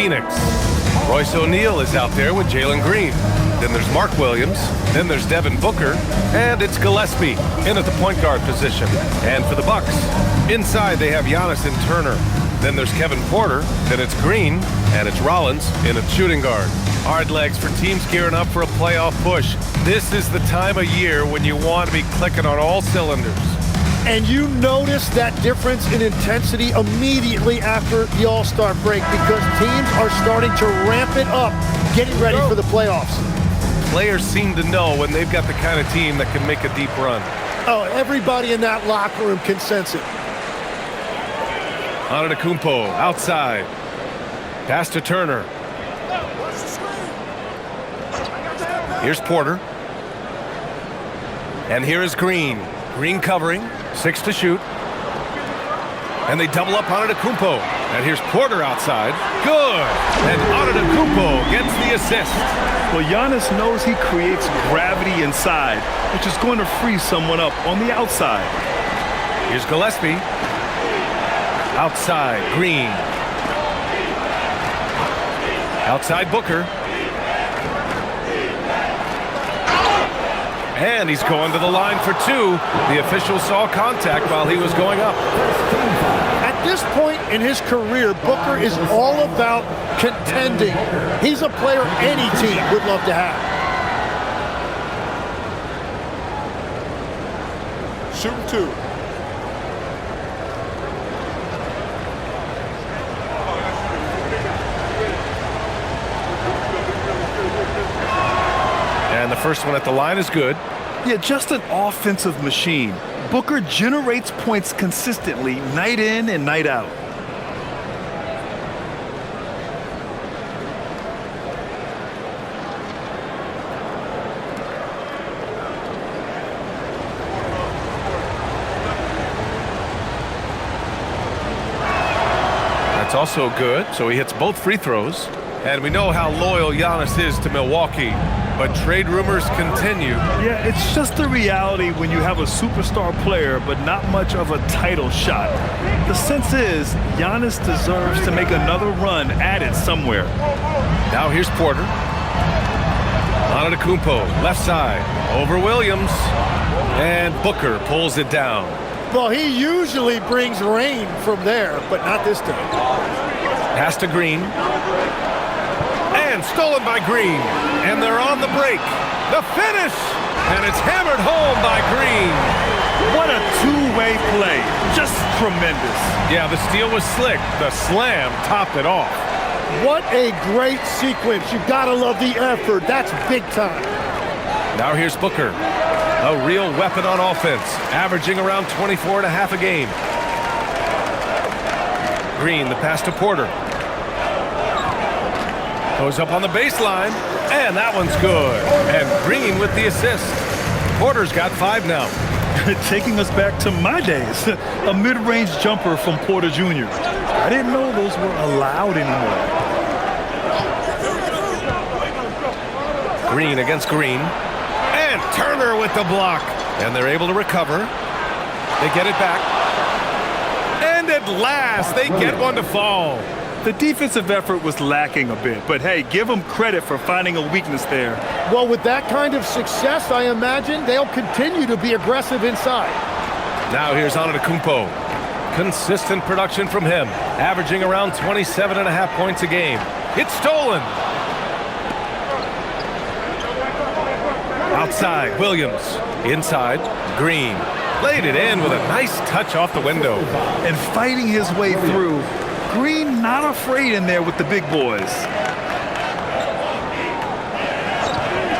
Phoenix. Royce O'Neal is out there with Jalen Green. Then there's Mark Williams. Then there's Devin Booker. And it's Gillespie in at the point guard position. And for the Bucks, inside they have Giannis and Turner. Then there's Kevin Porter. Then it's Green. And it's Rollins in at shooting guard. Hard legs for teams gearing up for a playoff push. This is the time of year when you want to be clicking on all cylinders. And you notice that difference in intensity immediately after the All-Star break because teams are starting to ramp it up, getting ready for the playoffs. Players seem to know when they've got the kind of team that can make a deep run. Oh, everybody in that locker room can sense it. Antetokounmpo outside. Pass to Turner. Here's Porter. And here is Green. Green covering. 6 to shoot. And they double up Antetokounmpo. And here's Porter outside. Good. And Antetokounmpo gets the assist. Well, Giannis knows he creates gravity inside, which is going to free someone up on the outside. Here's Gillespie. Outside, Green. Outside Booker. And he's going to the line for 2. The official saw contact while he was going up. At this point in his career, Booker is all about contending. He's a player any team would love to have. Shooting 2. And the first one at the line is good. Yeah, just an offensive machine. Booker generates points consistently, night in and night out. That's also good, so he hits both free throws. And we know how loyal Giannis is to Milwaukee, but trade rumors continue. Yeah, it's just the reality when you have a superstar player, but not much of a title shot. The sense is Giannis deserves to make another run at it somewhere. Now here's Porter. Antetokounmpo, left side, over Williams. And Booker pulls it down. Well, he usually brings rain from there, but not this time. Pass to Green. And stolen by Green. And they're on the break. The finish! And it's hammered home by Green. What a two-way play. Just tremendous. Yeah, the steal was slick. The slam topped it off. What a great sequence. You gotta love the effort. That's big time. Now here's Booker. A real weapon on offense, averaging around 24.5 a game. Green, the pass to Porter. Goes up on the baseline, and that one's good. And Green with the assist. Porter's got 5 now. Taking us back to my days. A mid-range jumper from Porter Jr. I didn't know those were allowed anymore. Green against Green. And Turner with the block. And they're able to recover. They get it back. And at last, they get one to fall. The defensive effort was lacking a bit, but hey, give them credit for finding a weakness there. Well, with that kind of success, I imagine they'll continue to be aggressive inside. Now here's Antetokounmpo. Consistent production from him, averaging around 27.5 points a game. It's stolen. Outside, Williams. Inside, Green. Laid it in with a nice touch off the window. And fighting his way through. Green not afraid in there with the big boys.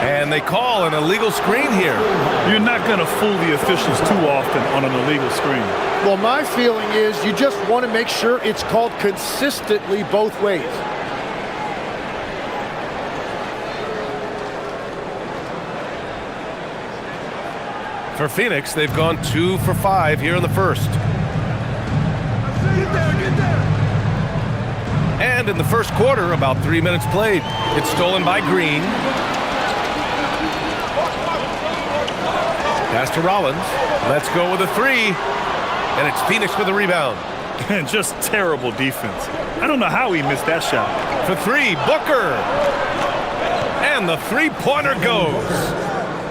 And they call an illegal screen here. You're not going to fool the officials too often on an illegal screen. Well, my feeling is you just want to make sure it's called consistently both ways. For Phoenix, they've gone 2 for 5 here in the first. Get there. And in the first quarter, about 3 minutes played. It's stolen by Green. Pass to Rollins. Let's go with a 3. And it's Phoenix with a rebound. And just terrible defense. I don't know how he missed that shot. For three, Booker. And the three-pointer goes.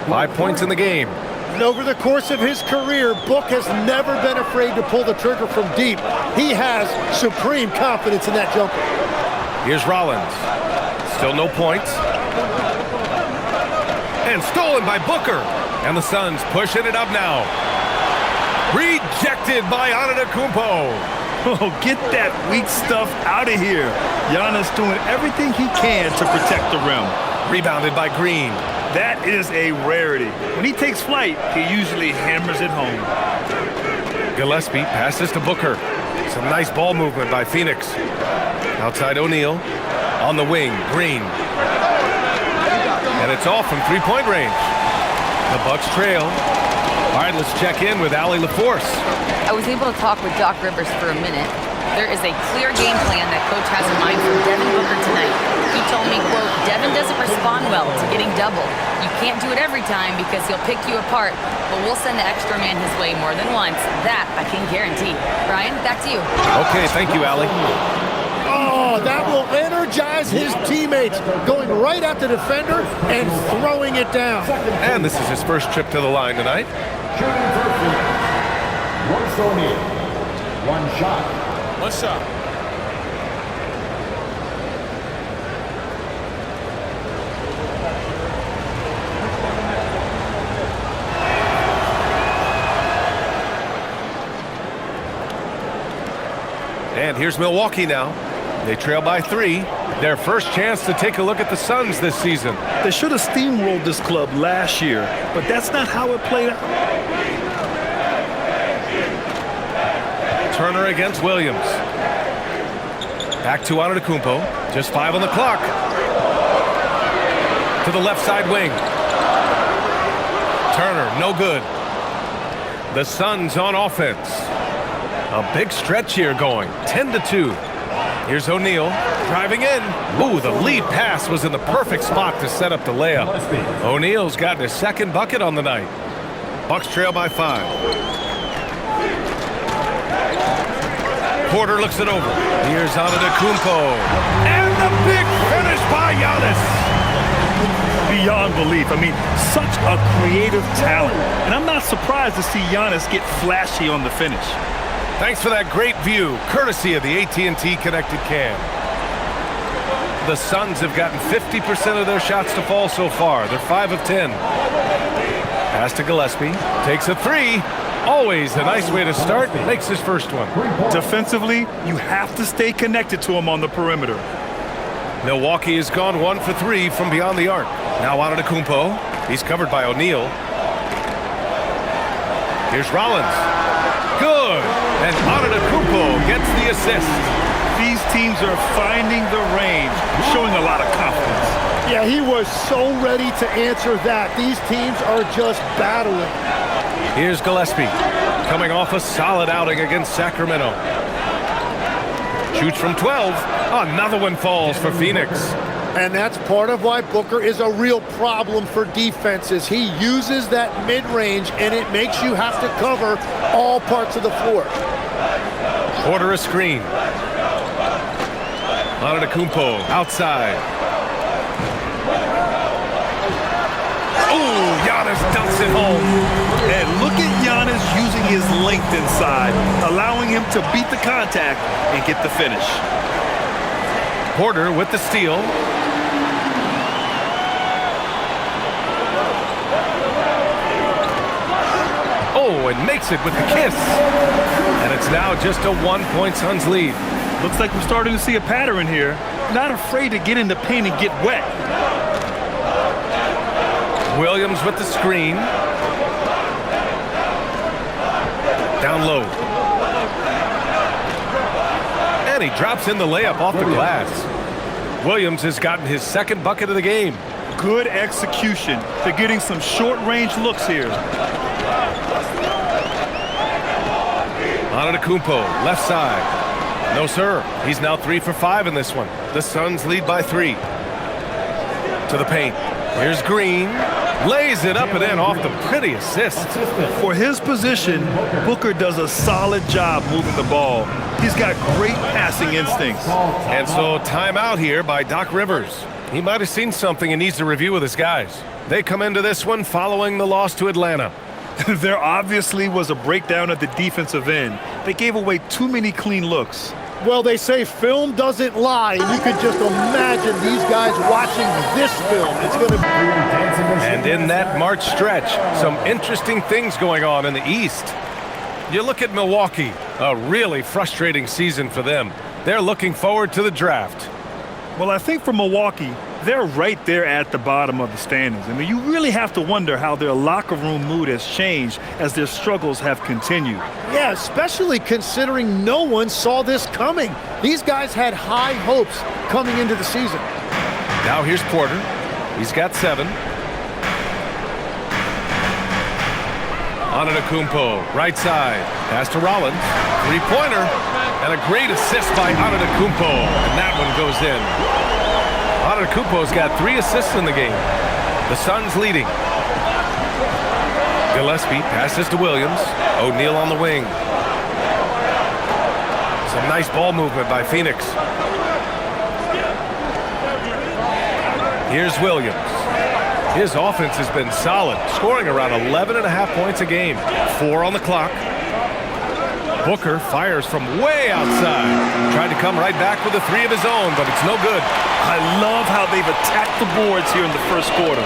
5 points in the game. And over the course of his career, Book has never been afraid to pull the trigger from deep. He has supreme confidence in that jumper. Here's Rollins. Still no points. And stolen by Booker. And the Suns pushing it up now. Rejected by Antetokounmpo. Oh, get that weak stuff out of here. Giannis doing everything he can to protect the rim. Rebounded by Green. That is a rarity. When he takes flight, he usually hammers it home. Gillespie passes to Booker. Some nice ball movement by Phoenix. Outside O'Neal. On the wing, Green. And it's off from three-point range. The Bucks trail. All right, let's check in with Allie LaForce. I was able to talk with Doc Rivers for a minute. There is a clear game plan that Coach has in mind for Devin Booker tonight. He told me, quote, Devin doesn't respond well to getting doubled. You can't do it every time because he'll pick you apart, but we'll send the extra man his way more than once. That I can guarantee. Brian, back to you. Okay, thank you, Allie. Oh, that will energize his teammates, going right at the defender and throwing it down. And this is his first trip to the line tonight. Shooting for Phoenix, Royce O'Neal. One shot. One shot. And here's Milwaukee now. They trail by 3. Their first chance to take a look at the Suns this season. They should have steamrolled this club last year, but that's not how it played out. Turner against Williams. Back to Antetokounmpo. Just 5 on the clock. To the left side wing. Turner, no good. The Suns on offense. A big stretch here going. 10-2. Here's O'Neal driving in. Ooh, the lead pass was in the perfect spot to set up the layup. O'Neal's gotten his second bucket on the night. Bucks trail by 5. Porter looks it over. Here's Antetokounmpo. And the big finish by Giannis. Beyond belief. I mean, such a creative talent. And I'm not surprised to see Giannis get flashy on the finish. Thanks for that great view, courtesy of the AT&T Connected Cam. The Suns have gotten 50% of their shots to fall so far. They're 5 of 10. Pass to Gillespie. Takes a 3. Always a nice way to start. Makes his first one. Defensively, you have to stay connected to him on the perimeter. Milwaukee has gone 1 for 3 from beyond the arc. Now Antetokounmpo. He's covered by O'Neal. Here's Rollins. Good. And Antetokounmpo gets the assist. These teams are finding the range, showing a lot of confidence. Yeah, he was so ready to answer that. These teams are just battling. Here's Gillespie, coming off a solid outing against Sacramento. Shoots from 12. Another one falls for Phoenix. And that's part of why Booker is a real problem for defenses. He uses that mid-range, and it makes you have to cover all parts of the floor. Porter a screen. Antetokounmpo outside. Oh, Giannis dumps it home. And look at Giannis using his length inside, allowing him to beat the contact and get the finish. Porter with the steal. Oh, and makes it with the kiss. And it's now just a 1-point Suns lead. Looks like we're starting to see a pattern here. Not afraid to get in the paint and get wet. Williams with the screen. Down low. And he drops in the layup off the glass. Williams has gotten his second bucket of the game. Good execution. They're getting some short-range looks here. Antetokounmpo, left side. No, sir. He's now 3 for 5 in this one. The Suns lead by 3. To the paint. Here's Green. Lays it up and in off the pretty assist. For his position, Booker does a solid job moving the ball. He's got great passing instincts. And so timeout here by Doc Rivers. He might have seen something and needs to review with his guys. They come into this one following the loss to Atlanta. There obviously was a breakdown at the defensive end. They gave away too many clean looks. Well, they say film doesn't lie, and you can just imagine these guys watching this film. It's going to be... And in that March stretch, some interesting things going on in the East. You look at Milwaukee, a really frustrating season for them. They're looking forward to the draft. Well, I think for Milwaukee, they're right there at the bottom of the standings. I mean, you really have to wonder how their locker room mood has changed as their struggles have continued. Yeah, especially considering no one saw this coming. These guys had high hopes coming into the season. Now here's Porter. He's got 7. Antetokounmpo, right side. Pass to Rollins. Three-pointer. And a great assist by Antetokounmpo. And that one goes in. Antetokounmpo's got 3 assists in the game. The Suns leading. Gillespie passes to Williams. O'Neal on the wing. Some nice ball movement by Phoenix. Here's Williams. His offense has been solid, scoring around 11.5 points a game. 4 on the clock. Booker fires from way outside. Tried to come right back with a 3 of his own, but it's no good. I love how they've attacked the boards here in the first quarter.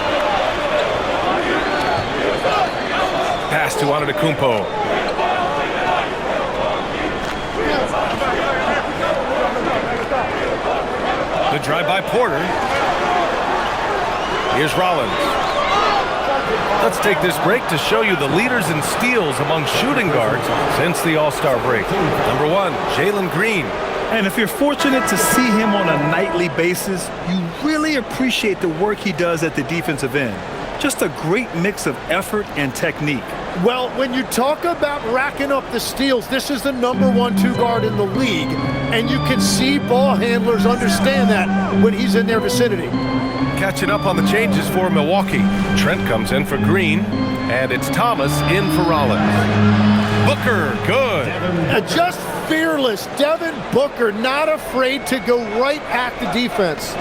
Pass to Antetokounmpo. The drive by Porter. Here's Rollins. Let's take this break to show you the leaders in steals among shooting guards since the All-Star break. Number 1, Jalen Green. And if you're fortunate to see him on a nightly basis, you really appreciate the work he does at the defensive end. Just a great mix of effort and technique. Well, when you talk about racking up the steals, this is the number 1-2 guard in the league, and you can see ball handlers understand that when he's in their vicinity. Catching up on the changes for Milwaukee. Trent comes in for Green, and it's Thomas in for Rollins. Booker, good. Just fearless. Devin Booker not afraid to go right at the defense.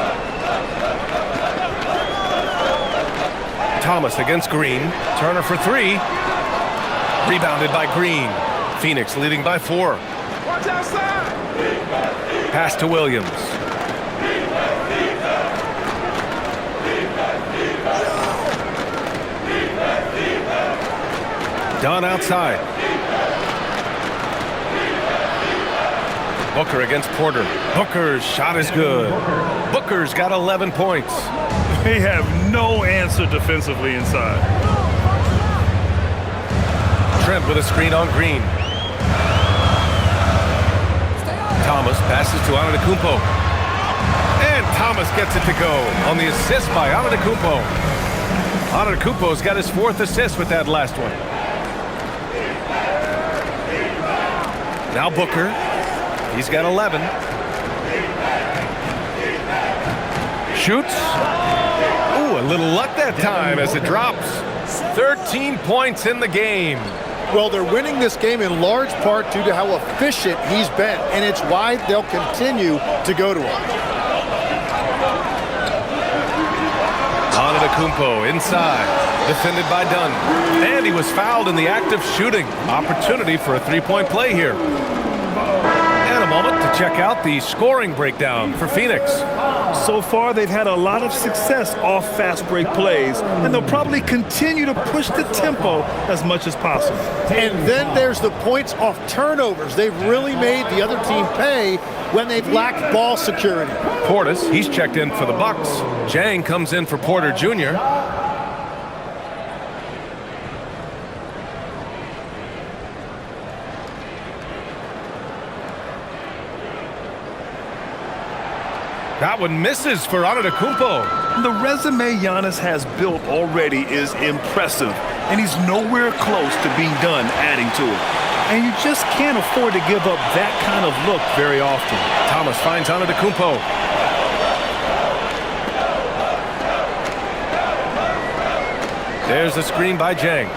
Thomas against Green. Turner for 3. Rebounded by Green. Phoenix leading by 4. Watch outside. Pass to Williams. Dunn outside. Booker against Porter. Booker's shot is good. Booker's got 11 points. They have no answer defensively inside. Trent with a screen on Green. Thomas passes to Antetokounmpo. And Thomas gets it to go on the assist by Antetokounmpo. Antetokounmpo's got his 4th assist with that last one. Now Booker. He's got 11. Shoots. Ooh, a little luck that time as it drops. 13 points in the game. Well, they're winning this game in large part due to how efficient he's been, and it's why they'll continue to go to him. Antetokounmpo inside, defended by Dunn. And he was fouled in the act of shooting. Opportunity for a 3-point play here. And a moment to check out the scoring breakdown for Phoenix. So far, they've had a lot of success off fast break plays, and they'll probably continue to push the tempo as much as possible. And then there's the points off turnovers. They've really made the other team pay when they've lacked ball security. Portis, he's checked in for the Bucks. Jang comes in for Porter Jr. That one misses for Antetokounmpo. The resume Giannis has built already is impressive, and he's nowhere close to being done adding to it. And you just can't afford to give up that kind of look very often. Thomas finds Antetokounmpo. There's a screen by Jang.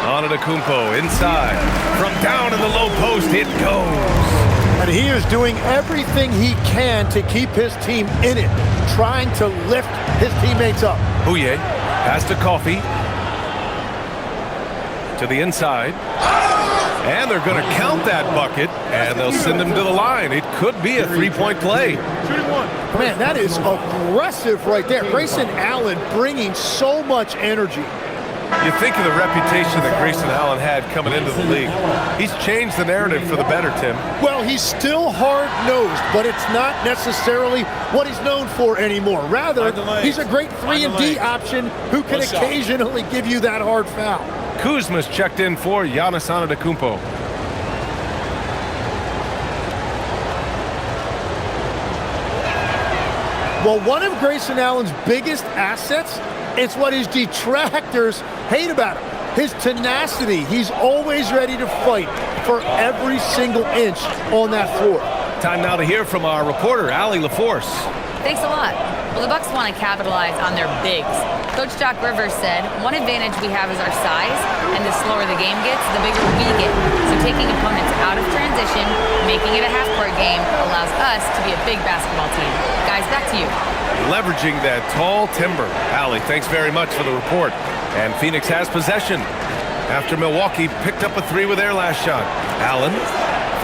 Antetokounmpo inside. From down in the low post, it goes. And he is doing everything he can to keep his team in it, trying to lift his teammates up. Bouye, pass to Coffey. To the inside. And they're going to count that bucket, and they'll send him to the line. It could be a three-point play. Man, that is aggressive right there. Grayson Allen bringing so much energy. You think of the reputation that Grayson Allen had coming into the league. He's changed the narrative for the better, Tim. Well, he's still hard-nosed, but it's not necessarily what he's known for anymore. Rather, he's a great 3-and-D option who can occasionally give you that hard foul. Kuzma's checked in for Giannis Antetokounmpo. Well, one of Grayson Allen's biggest assets is what his detractors hate about him. His tenacity. He's always ready to fight for every single inch on that floor. Time now to hear from our reporter, Allie LaForce. Thanks a lot. Well, the Bucks want to capitalize on their bigs. Coach Doc Rivers said, one advantage we have is our size, and the slower the game gets, the bigger we get. So taking opponents out of transition, making it a half-court game, allows us to be a big basketball team. Guys, back to you. Leveraging that tall timber. Allie, thanks very much for the report. And Phoenix has possession after Milwaukee picked up a three with their last shot. Allen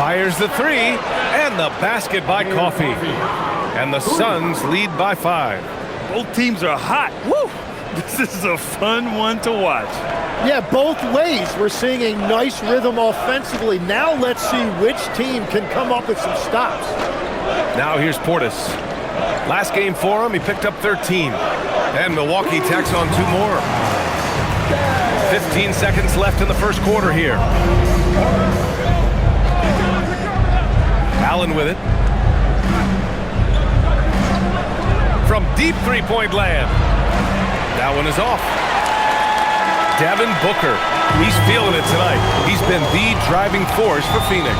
fires the three, and the basket by Coffey. And the Suns lead by 5. Both teams are hot. Woo! This is a fun one to watch. Yeah, both ways. We're seeing a nice rhythm offensively. Now let's see which team can come up with some stops. Now here's Portis. Last game for him, he picked up 13. And Milwaukee tacks on 2 more. 15 seconds left in the first quarter here. Allen with it. From deep three-point land. That one is off. Devin Booker. He's feeling it tonight. He's been the driving force for Phoenix.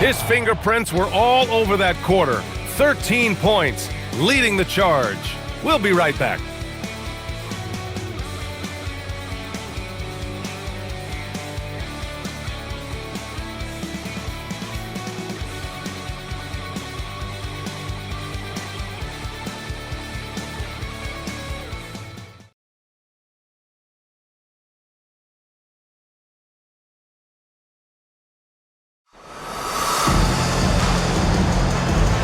His fingerprints were all over that quarter. 13 points, leading the charge. We'll be right back.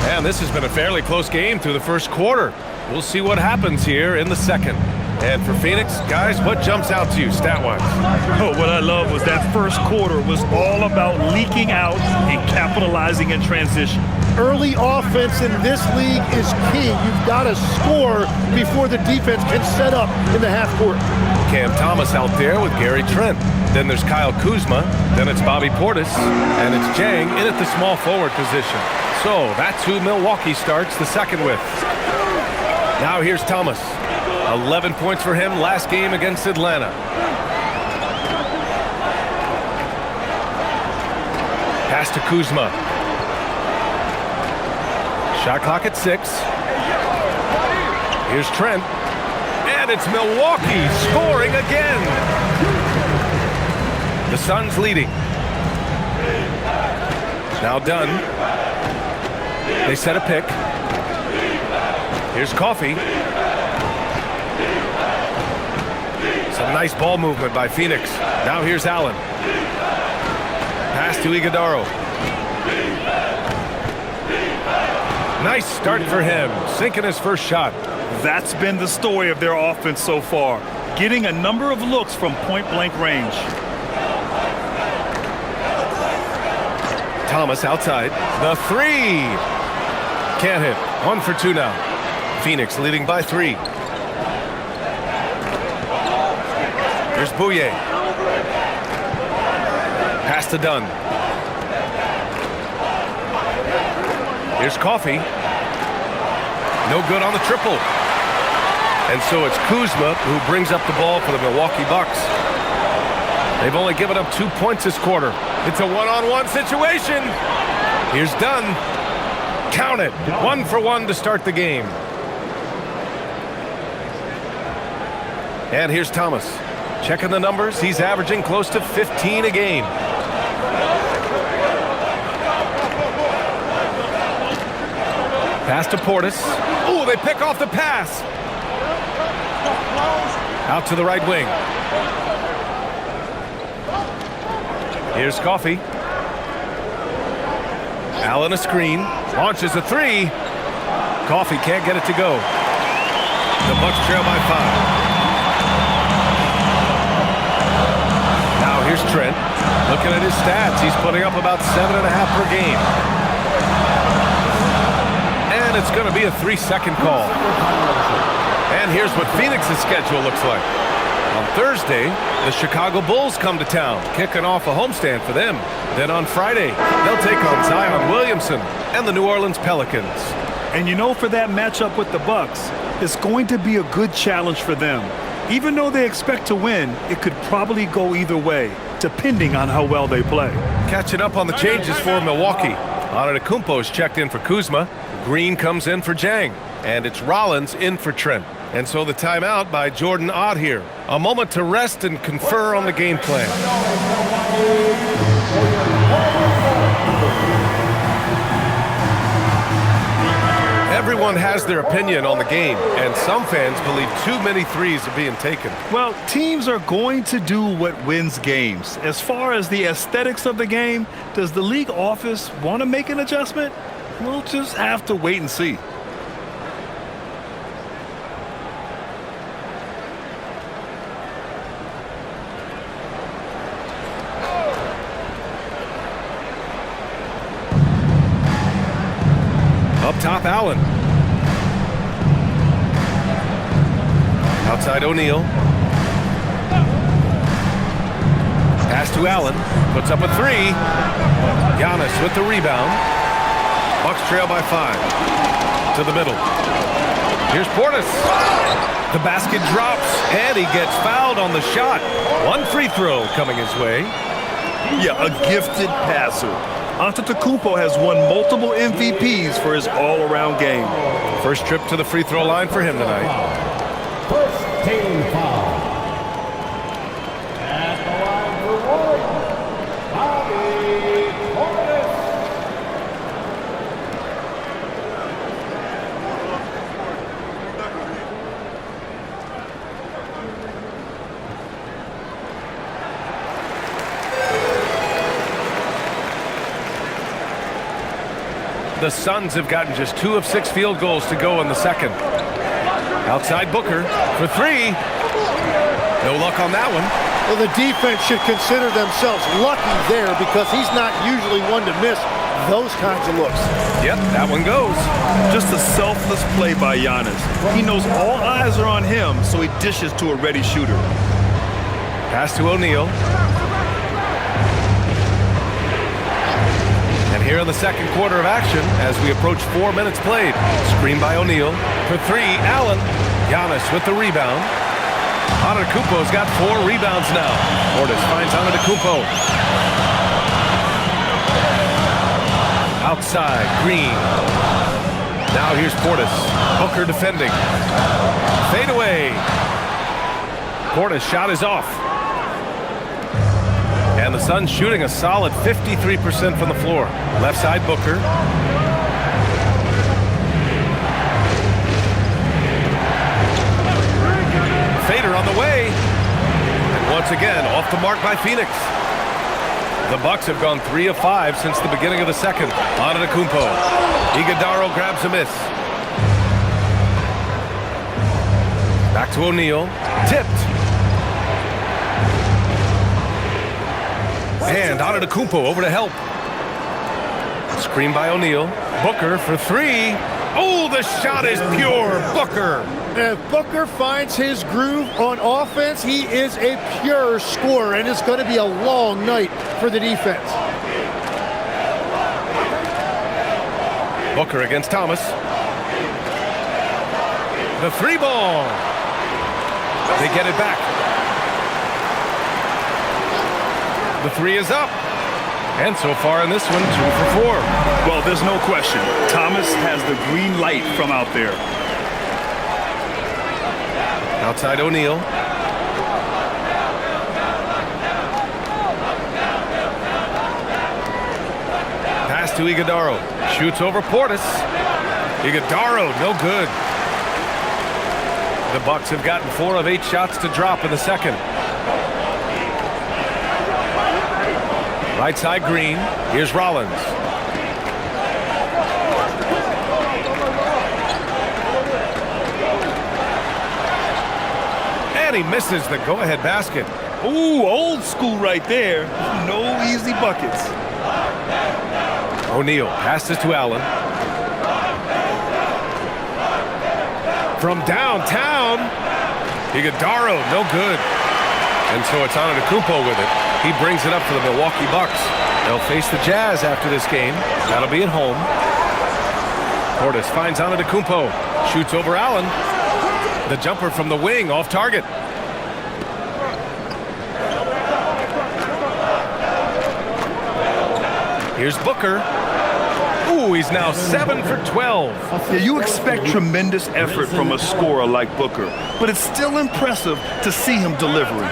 And this has been a fairly close game through the first quarter. We'll see what happens here in the second. And for Phoenix, guys, what jumps out to you stat-wise? Oh, what I love was that first quarter was all about leaking out and capitalizing in transition. Early offense in this league is key. You've got to score before the defense can set up in the half court. Cam Thomas out there with Gary Trent. Then there's Kyle Kuzma. Then it's Bobby Portis. And it's Jang in at the small forward position. So that's who Milwaukee starts the second with. Now here's Thomas. 11 points for him last game against Atlanta. Pass to Kuzma. Shot clock at 6. Here's Trent. And it's Milwaukee scoring again. The Suns leading. Now done. They set a pick. Here's Coffey. Some nice ball movement by Phoenix. Now here's Allen. Pass to Iguodaro. Nice start for him, sinking his first shot. That's been the story of their offense so far, getting a number of looks from point-blank range. Thomas outside. The three. Can't hit. 1 for 2 now. Phoenix leading by 3. Here's Bouye. Pass to Dunn. Here's Coffey. No good on the triple. And so it's Kuzma who brings up the ball for the Milwaukee Bucks. They've only given up 2 points this quarter. It's a one-on-one situation. Here's Dunn. Count it. 1 for 1 to start the game. And here's Thomas. Checking the numbers, he's averaging close to 15 a game. Pass to Portis. Oh, they pick off the pass. Out to the right wing. Here's Coffey. Allen a screen. Launches a three. Coffey can't get it to go. The Bucks trail by 5. Now here's Trent. Looking at his stats, he's putting up about 7.5 per game. And it's going to be a 3-second call. And here's what Phoenix's schedule looks like. On Thursday, the Chicago Bulls come to town, kicking off a homestand for them. Then on Friday, they'll take on Zion Williamson and the New Orleans Pelicans. And you know, for that matchup with the Bucks, it's going to be a good challenge for them. Even though they expect to win, it could probably go either way, depending on how well they play. Catching up on the changes for Milwaukee. Antetokounmpo's checked in for Kuzma. Green comes in for Jang. And it's Rollins in for Trent. And so the timeout by Jordan Ott here. A moment to rest and confer on the game plan. Everyone has their opinion on the game, and some fans believe too many threes are being taken. Well, teams are going to do what wins games. As far as the aesthetics of the game, does the league office want to make an adjustment? We'll just have to wait and see. Up top, Allen. Outside, O'Neal. Pass to Allen. Puts up a three. Giannis with the rebound. Bucks trail by 5. To the middle. Here's Portis. The basket drops, and he gets fouled on the shot. One free throw coming his way. Yeah, a gifted passer. Antetokounmpo has won multiple MVPs for his all-around game. First trip to the free throw line for him tonight. First team foul. At the line for Hornets. The Suns have gotten just 2 of 6 field goals to go in the second. Outside Booker for 3. No luck on that one. Well, the defense should consider themselves lucky there because he's not usually one to miss those kinds of looks. Yep, that one goes. Just a selfless play by Giannis. He knows all eyes are on him, so he dishes to a ready shooter. Pass to O'Neal. And here in the second quarter of action, as we approach 4 minutes played. Screen by O'Neal. For 3, Allen. Giannis with the rebound. Antetokounmpo's got 4 rebounds now. Portis finds Antetokounmpo. Outside, Green. Now here's Portis. Booker defending. Fade away. Portis' shot is off. And the Suns shooting a solid 53% from the floor. Left side, Booker. Fader on the way. And once again, off the mark by Phoenix. The Bucks have gone 3 of 5 since the beginning of the second. Antetokounmpo. Iguodala grabs a miss. Back to O'Neal. Tipped. And Antetokounmpo over to help. Screen by O'Neal. Booker for 3. Oh, the shot is pure. Booker. If Booker finds his groove on offense, he is a pure scorer, and it's going to be a long night for the defense. Booker against Thomas. The 3 ball. They get it back. The 3 is up. And so far in this one, 2 for 4. Well, there's no question. Thomas has the green light from out there. Outside O'Neal. to Iguodaro. Shoots over Portis. Iguodaro, no good. The Bucks have gotten 4 of 8 shots to drop in the second. Right side Green. Here's Rollins. And he misses the go-ahead basket. Ooh, old school right there. No easy buckets. O'Neal passes to Allen. From downtown, Iguodaro, no good. And so it's Antetokounmpo with it. He brings it up for the Milwaukee Bucks. They'll face the Jazz after this game. That'll be at home. Portis finds Antetokounmpo. Shoots over Allen. The jumper from the wing off target. Here's Booker. Ooh, he's now 7 for 12. Yeah, you expect tremendous effort from a scorer like Booker, but it's still impressive to see him delivering.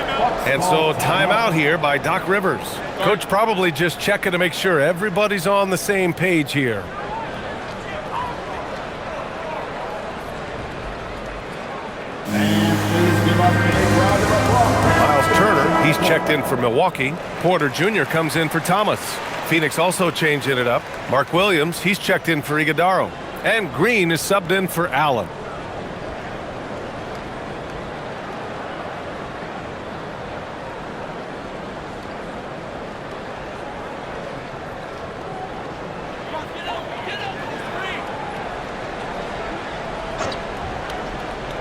And so timeout here by Doc Rivers. Coach probably just checking to make sure everybody's on the same page here. Miles Turner, he's checked in for Milwaukee. Porter Jr. comes in for Thomas. Phoenix also changing it up. Mark Williams, he's checked in for Iguodaro. And Green is subbed in for Allen.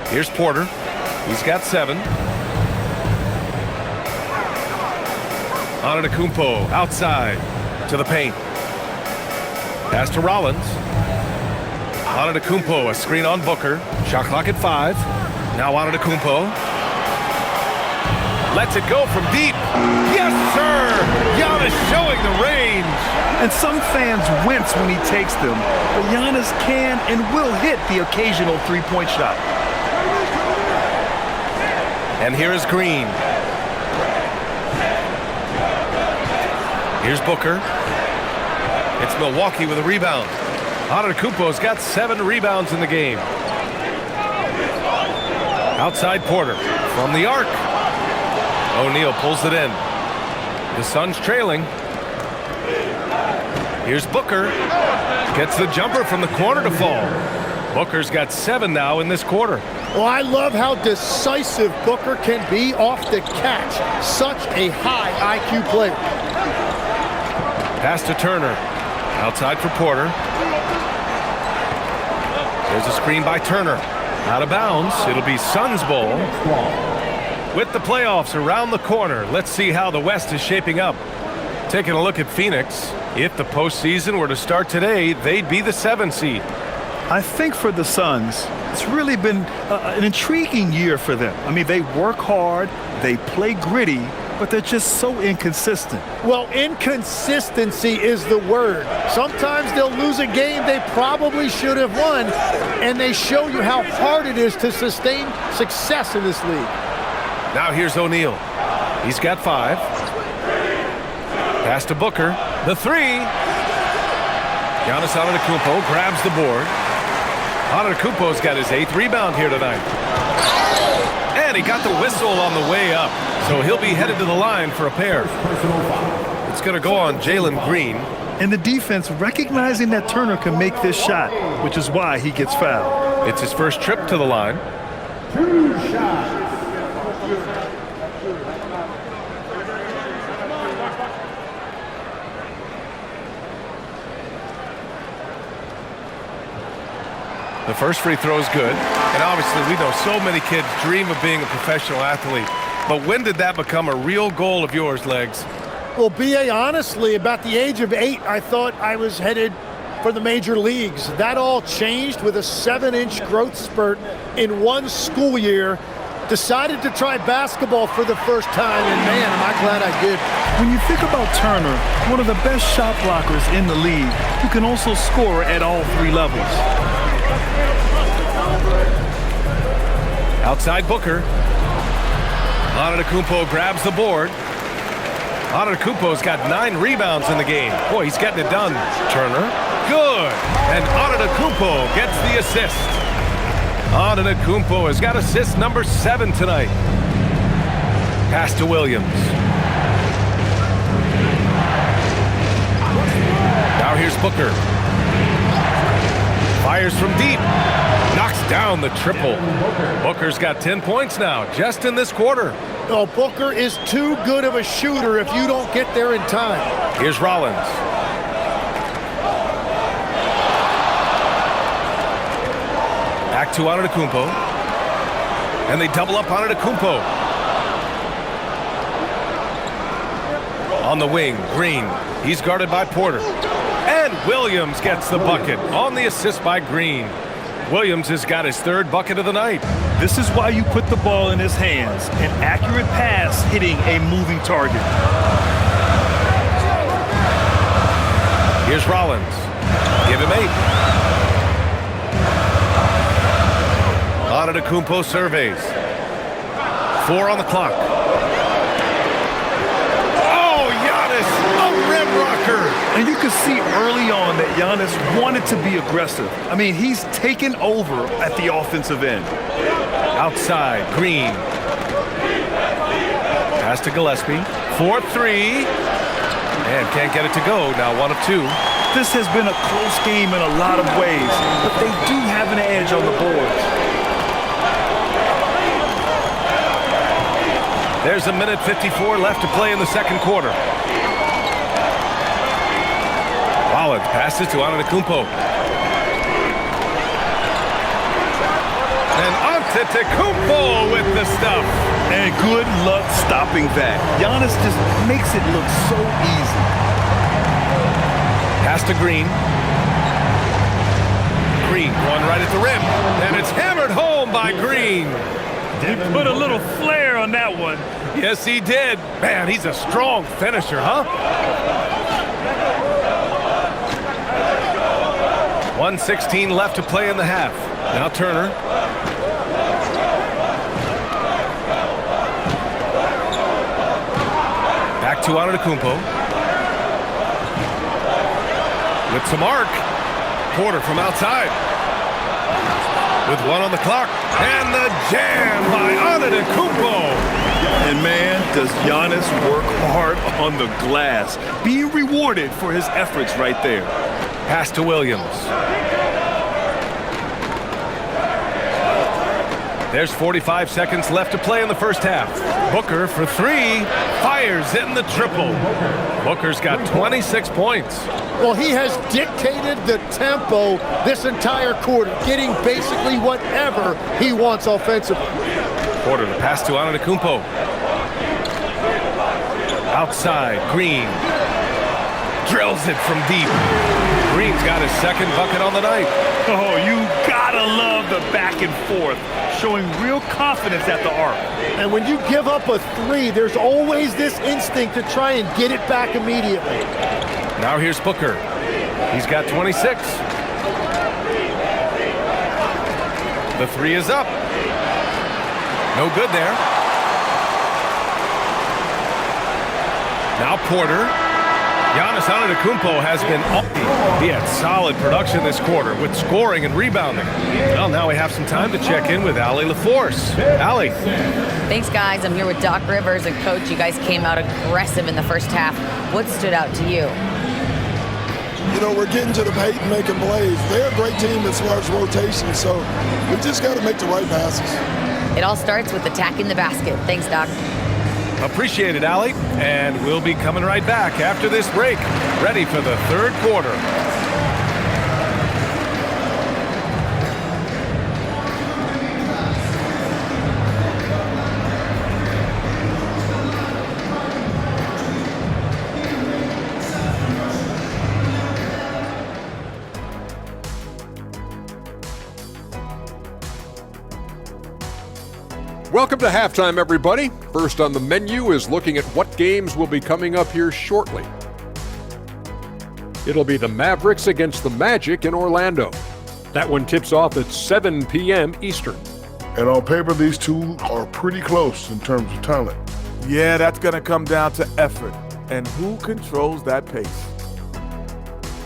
Here's Porter. He's got 7. Antetokounmpo outside to the paint. Pass to Rollins. Antetokounmpo, a screen on Booker. Shot clock at 5. Now Antetokounmpo. Lets it go from deep. Yes, sir! Giannis showing the range. And some fans wince when he takes them, but Giannis can and will hit the occasional three-point shot. And here is Green. Here's Booker. It's Milwaukee with a rebound. Antetokounmpo's got 7 rebounds in the game. Outside Porter from the arc. O'Neal pulls it in. The Suns trailing. Here's Booker. Gets the jumper from the corner to fall. Booker's got 7 now in this quarter. Well, I love how decisive Booker can be off the catch. Such a high IQ player. Pass to Turner. Outside for Porter. There's a screen by Turner. Out of bounds. It'll be Suns ball. With the playoffs around the corner, let's see how the West is shaping up. Taking a look at Phoenix. If the postseason were to start today, they'd be the 7th seed. I think for the Suns, it's really been an intriguing year for them. I mean, they work hard, they play gritty, but they're just so inconsistent. Well, inconsistency is the word. Sometimes they'll lose a game they probably should have won, and they show you how hard it is to sustain success in this league. Now here's O'Neal. He's got 5. Pass to Booker. The 3. Giannis Antetokounmpo grabs the board. Antetokounmpo's got his 8th rebound here tonight. And he got the whistle on the way up. So he'll be headed to the line for a pair. It's going to go on Jalen Green. And the defense recognizing that Turner can make this shot, which is why he gets fouled. It's his first trip to the line. 2 shots. The first free throw is good. And obviously we know so many kids dream of being a professional athlete. But when did that become a real goal of yours, Legs? Well, B.A., honestly, about the age of 8, I thought I was headed for the major leagues. That all changed with a 7-inch growth spurt in one school year. Decided to try basketball for the first time, and man, am I glad I did. When you think about Turner, one of the best shot blockers in the league, who can also score at all 3 levels. Outside Booker. Antetokounmpo grabs the board. Antetokounmpo's got 9 rebounds in the game. Boy, he's getting it done. Turner, good. And Antetokounmpo gets the assist. Antetokounmpo has got assist number 7 tonight. Pass to Williams. Now here's Booker. Fires from deep. Knocks down the triple. Booker's got 10 points now, just in this quarter. Oh, Booker is too good of a shooter if you don't get there in time. Here's Rollins. Back to Antetokounmpo. And they double up Antetokounmpo. On the wing, Green. He's guarded by Porter. And Williams gets the bucket on the assist by Green. Williams has got his 3rd bucket of the night. This is why you put the ball in his hands. An accurate pass hitting a moving target. Here's Rollins. Give him 8. Antetokounmpo surveys. 4 on the clock. Oh, Giannis, a rim rocker. And you can see early on that Giannis wanted to be aggressive. I mean, he's taken over at the offensive end. Outside, Green. Pass to Gillespie. 4-3. And can't get it to go. Now 1 of 2. This has been a close game in a lot of ways, but they do have an edge on the boards. There's a minute 54 left to play in the second quarter. Rollins passes to Antetokounmpo. And Antetokounmpo with the stuff. And good luck stopping that. Giannis just makes it look so easy. Pass to Green. Green going right at the rim. And it's hammered home by Green. He put a little flair on that one. Yes, he did. Man, he's a strong finisher, huh? 1:16 left to play in the half. Now Turner. Back to Antetokounmpo. With some arc. Porter from outside. With 1 on the clock. And the jam by Antetokounmpo. And man, does Giannis work hard on the glass. Being rewarded for his efforts right there. Pass to Williams. There's 45 seconds left to play in the first half. Booker for 3. Fires in the triple. Booker's got 26 points. Well, he has dictated the tempo this entire quarter, getting basically whatever he wants offensively. Porter the pass to Antetokounmpo. Outside, Green. Drills it from deep. Green's got his 2nd bucket on the night. Oh, you gotta love the back and forth, showing real confidence at the arc. And when you give up a 3, there's always this instinct to try and get it back immediately. Now here's Booker. He's got 26. The 3 is up. No good there. Now Porter. Giannis Antetokounmpo has been up. He had solid production this quarter with scoring and rebounding. Well, now we have some time to check in with Allie LaForce. Allie. Thanks, guys. I'm here with Doc Rivers and Coach. You guys came out aggressive in the first half. What stood out to you? You know, we're getting to the paint and making plays. They're a great team as far as rotation, so we just got to make the right passes. It all starts with attacking the basket. Thanks, Doc. Appreciate it, Allie. And we'll be coming right back after this break, ready for the third quarter. Welcome to halftime, everybody. First on the menu is looking at what games will be coming up here shortly. It'll be the Mavericks against the Magic in Orlando. That one tips off at 7 p.m. Eastern. And on paper, these two are pretty close in terms of talent. Yeah, that's going to come down to effort. and who controls that pace.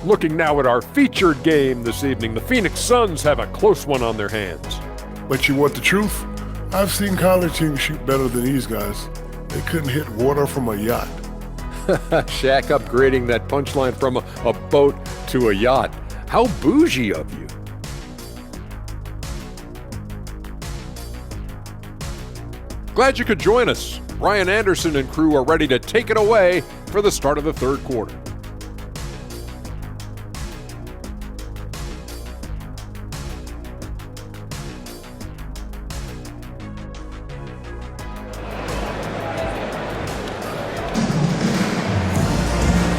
Looking now at our featured game this evening, the Phoenix Suns have a close one on their hands. But you want the truth? I've seen college teams shoot better than these guys. They couldn't hit water from a yacht. Shaq upgrading that punchline from a boat to a yacht. How bougie of you. Glad you could join us. Brian Anderson and crew are ready to take it away for the start of the third quarter.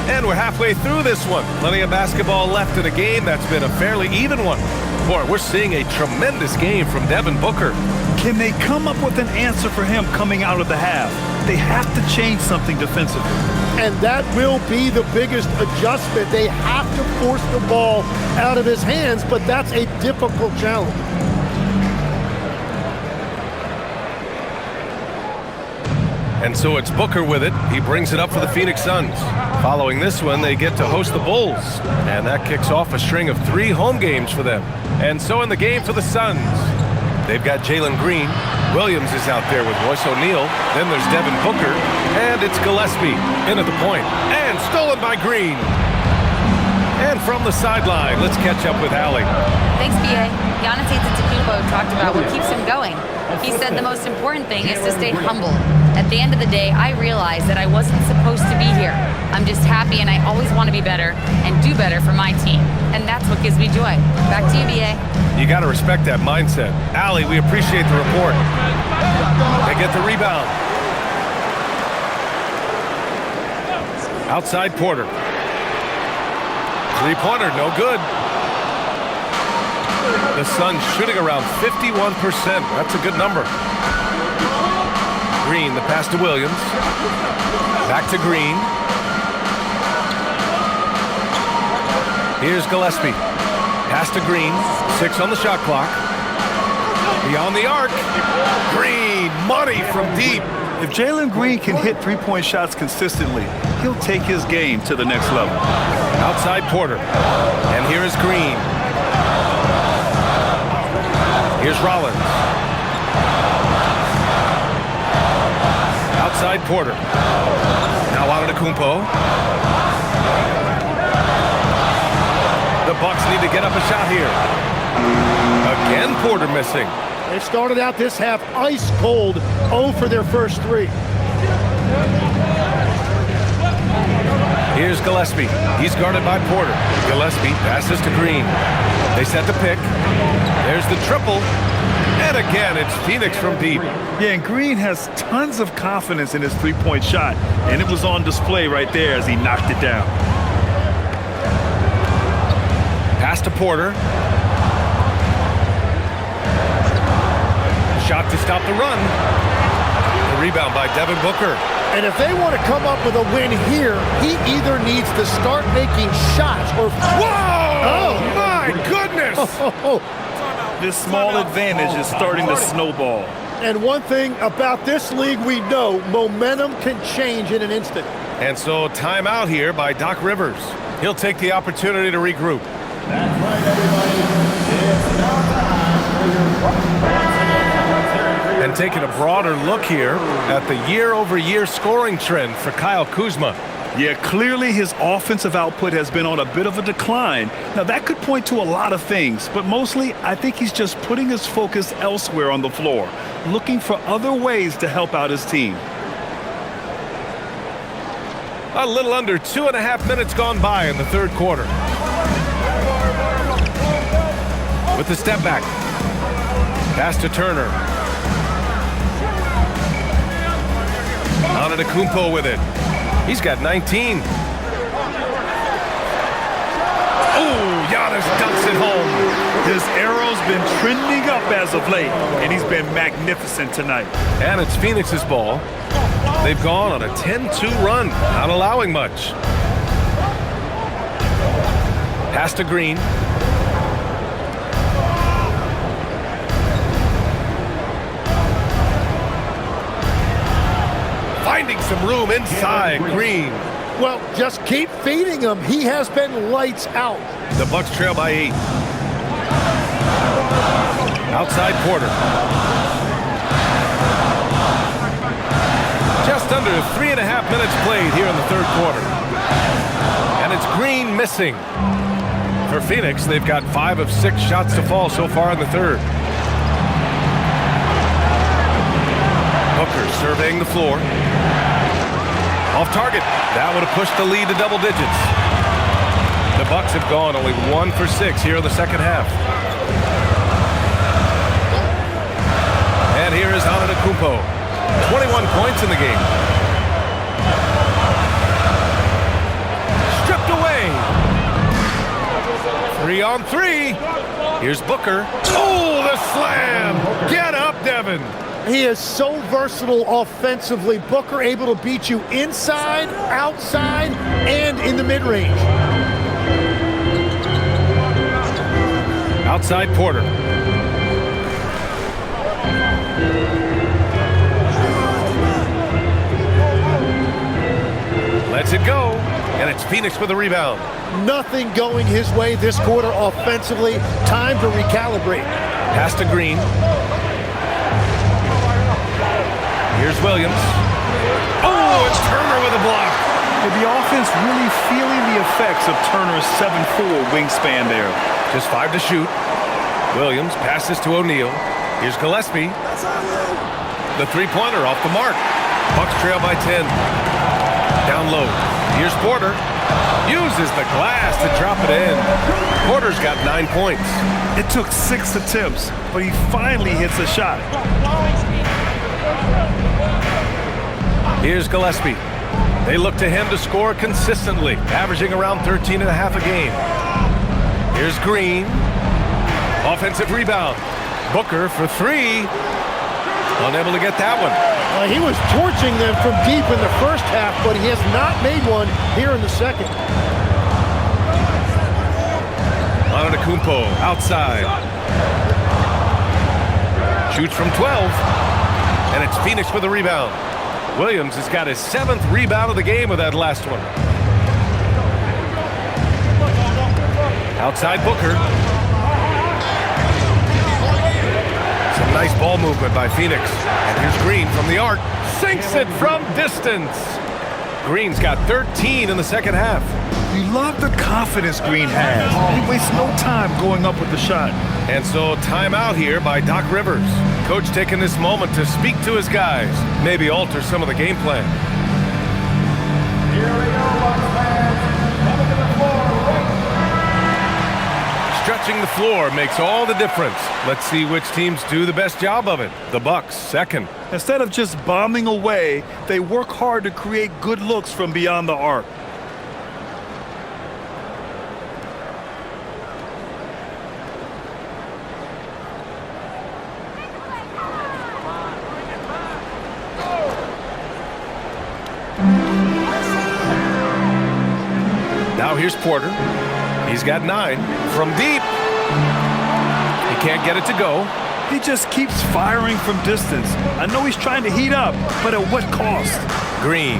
And we're halfway through this one. Plenty of basketball left in a game that's been a fairly even one. Boy, we're seeing a tremendous game from Devin Booker. Can they come up with an answer for him coming out of the half? They have to change something defensively. And that will be the biggest adjustment. They have to force the ball out of his hands, but that's a difficult challenge. And so it's Booker with it. He brings it up for the Phoenix Suns. Following this one, they get to host the Bulls. And that kicks off a string of 3 home games for them. And so in the game for the Suns, they've got Jalen Green. Williams is out there with Royce O'Neal. Then there's Devin Booker. And it's Gillespie in at the point. And stolen by Green. And from the sideline, let's catch up with Allie. Thanks, B.A. Giannis Antetokounmpo talked about what keeps him going. He said the most important thing is to stay humble. At the end of the day, I realized that I wasn't supposed to be here. I'm just happy, and I always want to be better and do better for my team. And that's what gives me joy. Back to you, B.A. You got to respect that mindset. Allie, we appreciate the report. They get the rebound. Outside Porter. Three-pointer, no good. The Suns shooting around 51%. That's a good number. Green, the pass to Williams. Back to Green. Here's Gillespie. Pass to Green. 6 on the shot clock. Beyond the arc. Green, money from deep. If Jalen Green can hit three-point shots consistently, he'll take his game to the next level. Outside Porter. And here is Green. Here's Rollins. Outside Porter. Now Antetokounmpo. The Bucks need to get up a shot here. Again, Porter missing. They started out this half ice cold, 0 for their first 3. Here's Gillespie. He's guarded by Porter. Gillespie passes to Green. They set the pick. There's the triple. And again, it's Phoenix from deep. Yeah, and Green has tons of confidence in his three-point shot, and it was on display right there as he knocked it down. Pass to Porter. Shot to stop the run. The rebound by Devin Booker. And if they want to come up with a win here, he either needs to start making shots or... Whoa! Oh, my goodness! This small advantage is starting to snowball. And one thing about this league we know, momentum can change in an instant. And so timeout here by Doc Rivers. He'll take the opportunity to regroup. That's right, everybody. It's now time. And taking a broader look here at the year-over-year scoring trend for Kyle Kuzma. Yeah, clearly his offensive output has been on a bit of a decline. Now, that could point to a lot of things, but mostly I think he's just putting his focus elsewhere on the floor, looking for other ways to help out his team. A little under 2.5 minutes gone by in the third quarter. With the step back. Pass to Turner. Antetokounmpo with it. He's got 19. Oh, Giannis dunks it home. His arrow's been trending up as of late, and he's been magnificent tonight. And it's Phoenix's ball. They've gone on a 10-2 run, not allowing much. Pass to Green. Finding some room inside. Green Well, just keep feeding him. He has been lights out. The Bucks trail by 8. Outside Porter. Just under 3.5 minutes played here in the third quarter. And it's Green missing. For Phoenix, they've got 5 of 6 shots to fall so far in the third. Booker surveying the floor. Off target. That would have pushed the lead to double digits. The Bucks have gone only 1 for 6 here in the second half. And here is Antetokounmpo. 21 points in the game. Stripped away. 3-on-3. Here's Booker. Oh, the slam. Get up, Devin. He is so versatile offensively. Booker able to beat you inside, outside, and in the mid-range. Outside Porter. Lets it go, and it's Phoenix with a rebound. Nothing going his way this quarter offensively. Time to recalibrate. Pass to Green. Here's Williams. Oh, it's Turner with a block. The offense really feeling the effects of Turner's 7'4" wingspan there. Just 5 to shoot. Williams passes to O'Neal. Here's Gillespie. The three-pointer off the mark. Bucks trail by 10. Down low. Here's Porter. Uses the glass to drop it in. Porter's got 9 points. It took 6 attempts, but he finally hits a shot. Here's Gillespie. They look to him to score consistently, averaging around 13.5 a game. Here's Green. Offensive rebound. Booker for 3. Unable to get that one. He was torching them from deep in the first half, but he has not made one here in the second. Antetokounmpo outside. Shoots from 12. And it's Phoenix with a rebound. Williams has got his 7th rebound of the game with that last one. Outside Booker. Some nice ball movement by Phoenix. And here's Green from the arc. Sinks it from distance. Green's got 13 in the second half. You love the confidence Green has. He wastes no time going up with the shot. And so timeout here by Doc Rivers. Coach taking this moment to speak to his guys. Maybe alter some of the game plan. Here we go, Bucks fans. Coming to the floor right. Stretching the floor makes all the difference. Let's see which teams do the best job of it. The Bucks, second. Instead of just bombing away, they work hard to create good looks from beyond the arc. Now here's Porter. He's got 9 from deep. He can't get it to go. He just keeps firing from distance. I know he's trying to heat up, but at what cost? Green.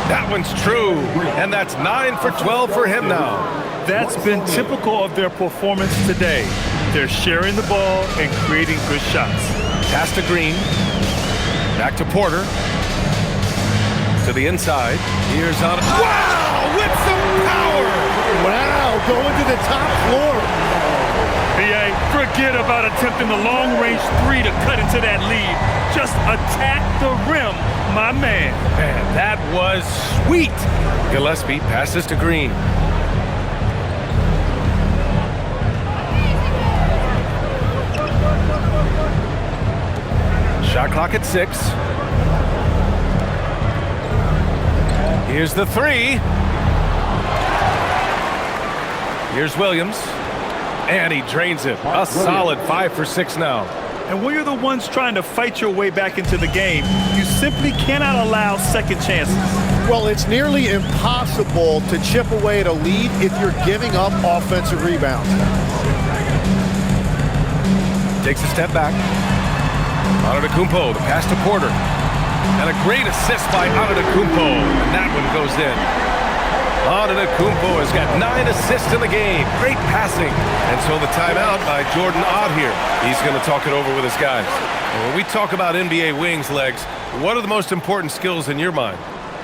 That one's true. And that's 9 for 12 for him now. That's been typical of their performance today. They're sharing the ball and creating good shots. Pass to Green. Back to Porter. To the inside. Here's on. Wow! With some power! Wow, going to the top floor. BA, forget about attempting the long-range 3 to cut into that lead. Just attack the rim, my man. Man, that was sweet. Gillespie passes to Green. Shot clock at 6. Here's the 3. Here's Williams. And he drains it. A solid 5 for 6 now. And when you're the ones trying to fight your way back into the game, you simply cannot allow second chances. Well, it's nearly impossible to chip away at a lead if you're giving up offensive rebounds. Takes a step back. Antetokounmpo, the pass to Porter. And a great assist by Antetokounmpo. And that one goes in. Antetokounmpo has got 9 assists in the game. Great passing. And so the timeout by Jordan Ott here. He's going to talk it over with his guys. And when we talk about NBA wings, Legs, what are the most important skills in your mind?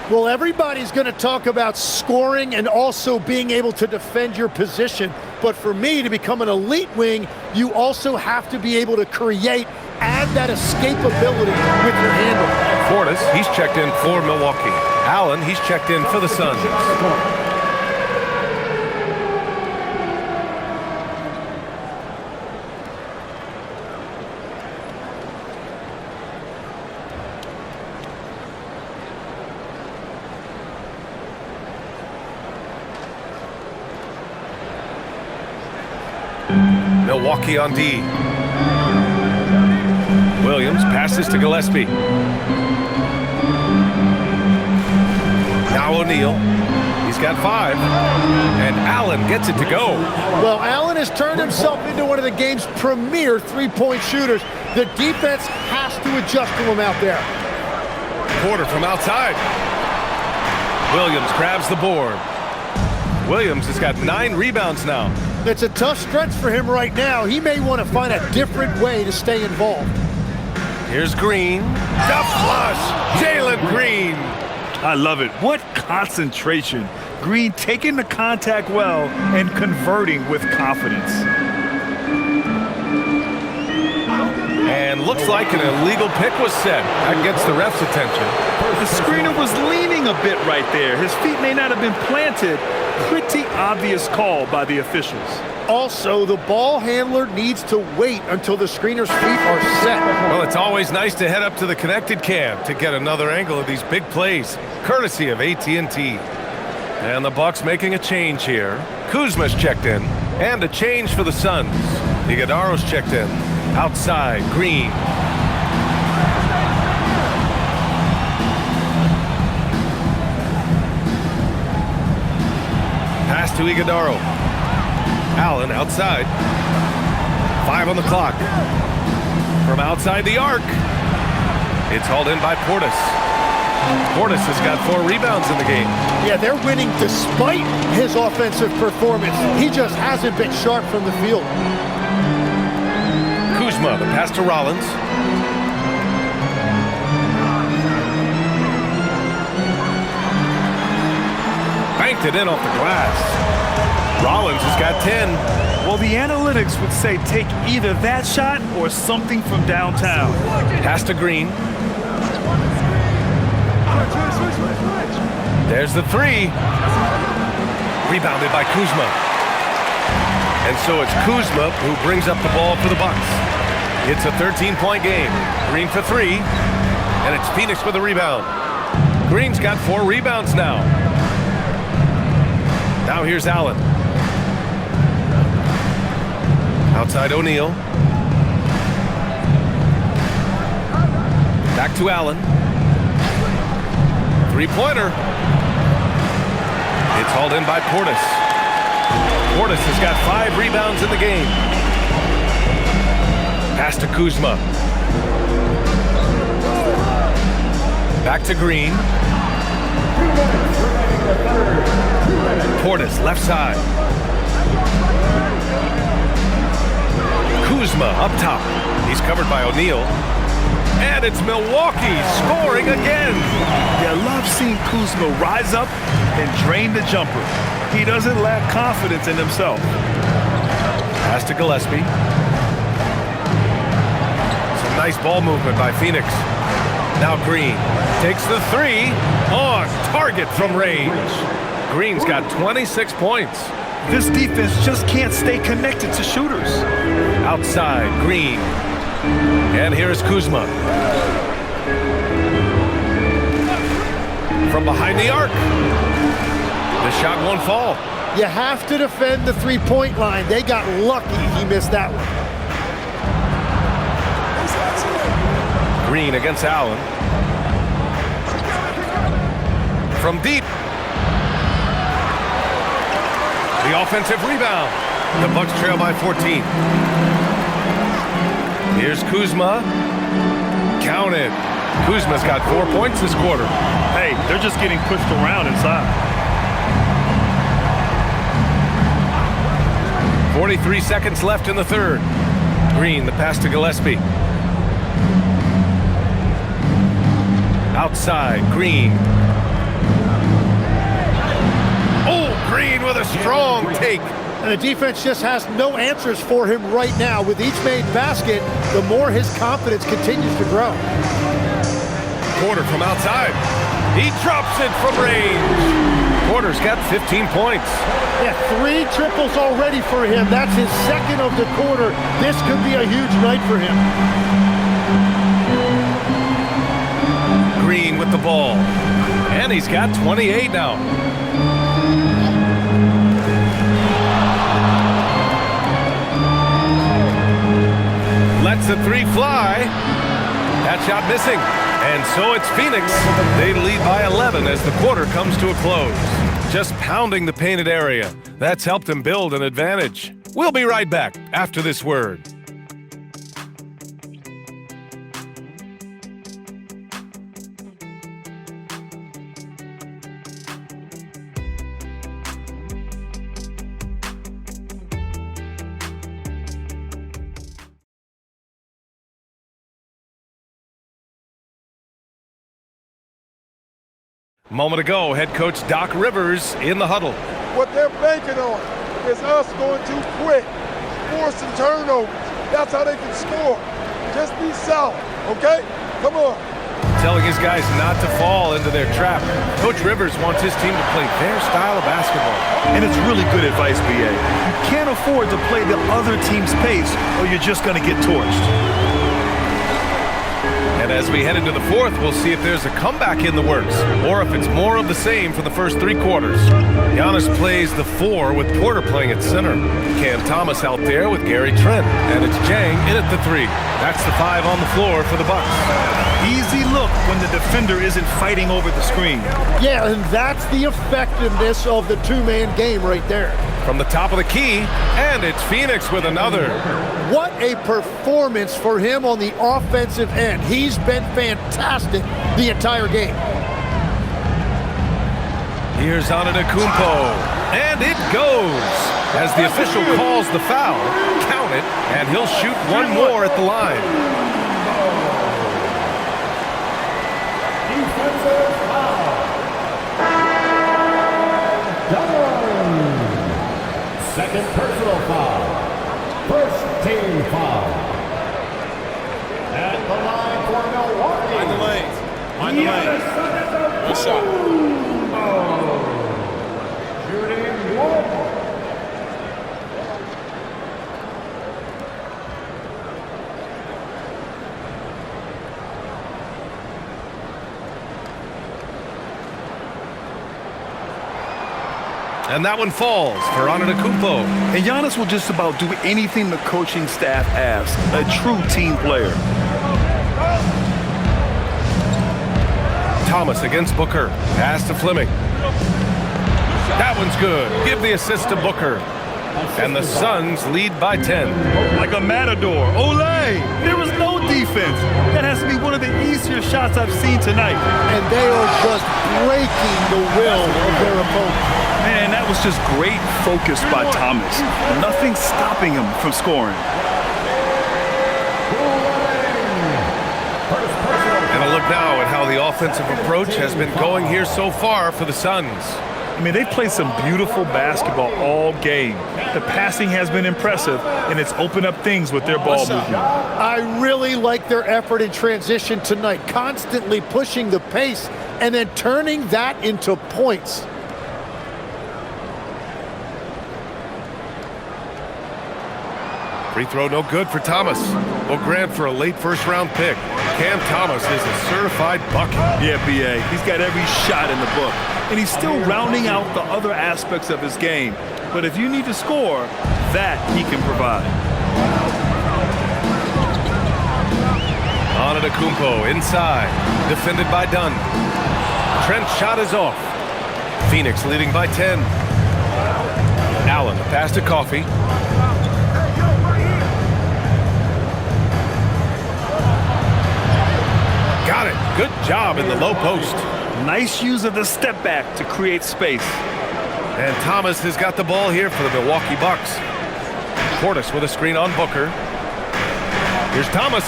Well, everybody's going to talk about scoring and also being able to defend your position. But for me, to become an elite wing, you also have to be able to create, add that escapability with your handle. Portis, he's checked in for Milwaukee. Allen, he's checked in for the Suns. Milwaukee on D. Williams passes to Gillespie. Now O'Neal. He's got 5. And Allen gets it to go. Well, Allen has turned himself into one of the game's premier three-point shooters. The defense has to adjust to him out there. Porter from outside. Williams grabs the board. Williams has got 9 rebounds now. It's a tough stretch for him right now. He may want to find a different way to stay involved. Here's Green. The flush. Jalen Green. I love it. What concentration. Green taking the contact well and converting with confidence. And looks like an illegal pick was set. That gets the ref's attention. The screener was leaning a bit right there. His feet may not have been planted. Pretty obvious call by the officials. Also, the ball handler needs to wait until the screener's feet are set. Well, it's always nice to head up to the connected cam to get another angle of these big plays, courtesy of AT&T. And the Bucks making a change here. Kuzma's checked in, and a change for the Suns. Iguodaro's checked in. Outside, Green. Pass to Iguodaro. Allen outside. 5 on the clock. From outside the arc. It's hauled in by Portis. Portis has got 4 rebounds in the game. Yeah, they're winning despite his offensive performance. He just hasn't been sharp from the field. Kuzma, the pass to Rollins. Banked it in off the glass. Rollins has got 10. Well, the analytics would say take either that shot or something from downtown. Pass to Green. There's the 3. Rebounded by Kuzma. And so it's Kuzma who brings up the ball for the Bucks. It's a 13-point game. Green for 3. And it's Phoenix with a rebound. Green's got 4 rebounds now. Now here's Allen. Outside O'Neal. Back to Allen. 3-pointer. It's hauled in by Portis. Portis has got 5 rebounds in the game. Pass to Kuzma. Back to Green. Portis, left side. Kuzma up top. He's covered by O'Neal. And it's Milwaukee scoring again. Yeah, I love seeing Kuzma rise up and drain the jumper. He doesn't lack confidence in himself. Pass to Gillespie. Some nice ball movement by Phoenix. Now Green takes the 3 on target from range. Green's got 26 points. This defense just can't stay connected to shooters. Outside, Green. And here's Kuzma. From behind the arc. The shot won't fall. You have to defend the three-point line. They got lucky he missed that one. Green against Allen. From deep. The offensive rebound. The Bucks trail by 14. Here's Kuzma. Count it. Kuzma's got 4 points this quarter. Hey, they're just getting pushed around inside. 43 seconds left in the third. Green, the pass to Gillespie. Outside, Green. Oh, Green with a strong take. And the defense just has no answers for him right now. With each made basket, the more his confidence continues to grow. Porter from outside. He drops it from range. Porter's got 15 points. Yeah, 3 triples already for him. That's his second of the quarter. This could be a huge night for him. Green with the ball. And he's got 28 now. Lets the 3 fly. That shot missing. And so it's Phoenix. They lead by 11 as the quarter comes to a close. Just pounding the painted area. That's helped them build an advantage. We'll be right back after this word. Moment ago, head coach Doc Rivers in the huddle. What they're banking on is us going too quick, forcing turnovers. That's how they can score. Just be solid, okay? Come on. Telling his guys not to fall into their trap. Coach Rivers wants his team to play their style of basketball. And it's really good advice, BA. You can't afford to play the other team's pace or you're just going to get torched. And as we head into the fourth, we'll see if there's a comeback in the works or if it's more of the same for the first 3 quarters. Giannis plays the 4 with Porter playing at center. Cam Thomas out there with Gary Trent. And it's Jang in at the 3. That's the 5 on the floor for the Bucks. Easy look when the defender isn't fighting over the screen. Yeah, and that's the effectiveness of the 2-man game right there. From the top of the key, and it's Phoenix with another. What a performance for him on the offensive end. He's been fantastic the entire game. Here's Antetokounmpo, and it goes. As the official calls the foul, count it, and he'll shoot one more at the line. Defensive foul. Second personal foul. First team foul. At the line for Milwaukee. Mind the lanes. Mind the lanes. One shot. Shooting 1. And that one falls for Antetokounmpo. And Giannis will just about do anything the coaching staff asks. A true team player. Thomas against Booker. Pass to Fleming. That one's good. Give the assist to Booker. And the Suns lead by 10. Like a matador. Olay! There was no defense. That has to be one of the easier shots I've seen tonight. And they are just breaking the will of their opponent. Man, that was just great focus by Thomas. Nothing stopping him from scoring. And a look now at how the offensive approach has been going here so far for the Suns. I mean, they've played some beautiful basketball all game. The passing has been impressive, and it's opened up things with their ball movement. I really like their effort in transition tonight, constantly pushing the pace and then turning that into points. Free throw no good for Thomas. Will grant for a late first-round pick. Cam Thomas is a certified bucket. Yeah, B.A. He's got every shot in the book. And he's still rounding out the other aspects of his game. But if you need to score, that he can provide. Antetokounmpo inside. Defended by Dunn. Trent's shot is off. Phoenix leading by 10. Allen, the pass to Coffey. Got it. Good job in the low post. Nice use of the step back to create space. And Thomas has got the ball here for the Milwaukee Bucks. Portis with a screen on Booker. Here's Thomas.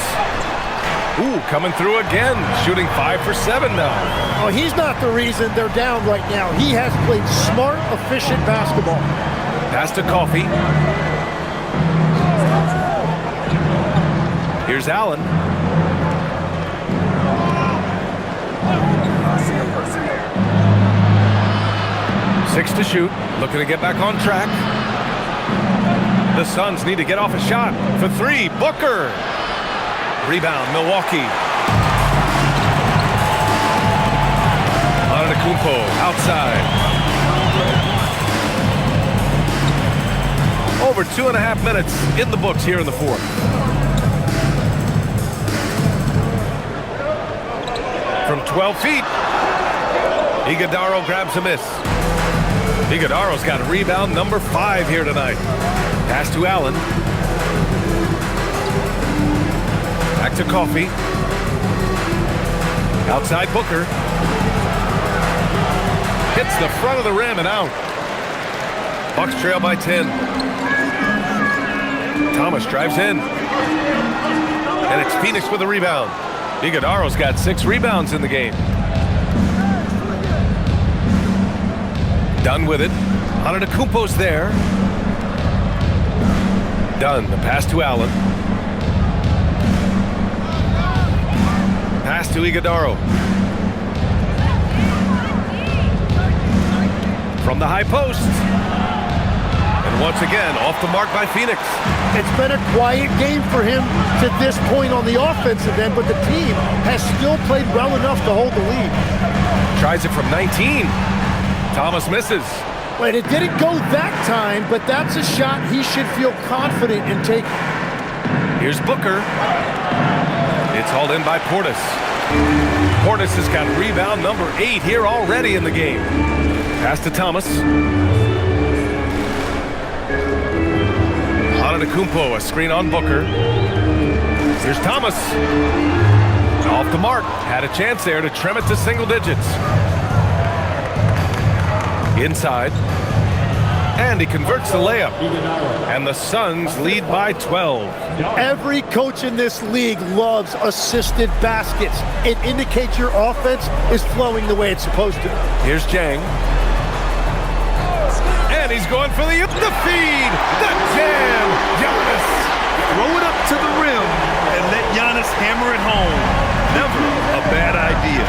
Ooh, coming through again, shooting 5 for 7 now. Oh, he's not the reason they're down right now. He has played smart, efficient basketball. Pass to Coffee. Here's Allen. Six to shoot, looking to get back on track. The Suns need to get off a shot for 3. Booker. Rebound, Milwaukee. Antetokounmpo outside. Over 2.5 minutes in the books here in the fourth. From 12 feet, Iguodaro grabs a miss. Iguodaro's got rebound number 5 here tonight. Pass to Allen. Back to Coffee. Outside Booker. Hits the front of the rim and out. Bucks trail by 10. Thomas drives in. And it's Phoenix with a rebound. Iguodaro's got 6 rebounds in the game. Done with it. Antetokounmpo's there. Done. The pass to Allen. Pass to Iguodaro. From the high post. And once again, off the mark by Phoenix. It's been a quiet game for him to this point on the offensive end, but the team has still played well enough to hold the lead. Tries it from 19. Thomas misses. Wait, it didn't go that time, but that's a shot he should feel confident in taking. Here's Booker. It's hauled in by Portis. Portis has got rebound number 8 here already in the game. Pass to Thomas. Antetokounmpo, a screen on Booker. Here's Thomas. Off the mark. Had a chance there to trim it to single digits. Inside. And he converts the layup. And the Suns lead by 12. Every coach in this league loves assisted baskets. It indicates your offense is flowing the way it's supposed to. Here's Jang. And he's going for the feed. The jam. Giannis. Throw it up to the rim and let Giannis hammer it home. Never a bad idea.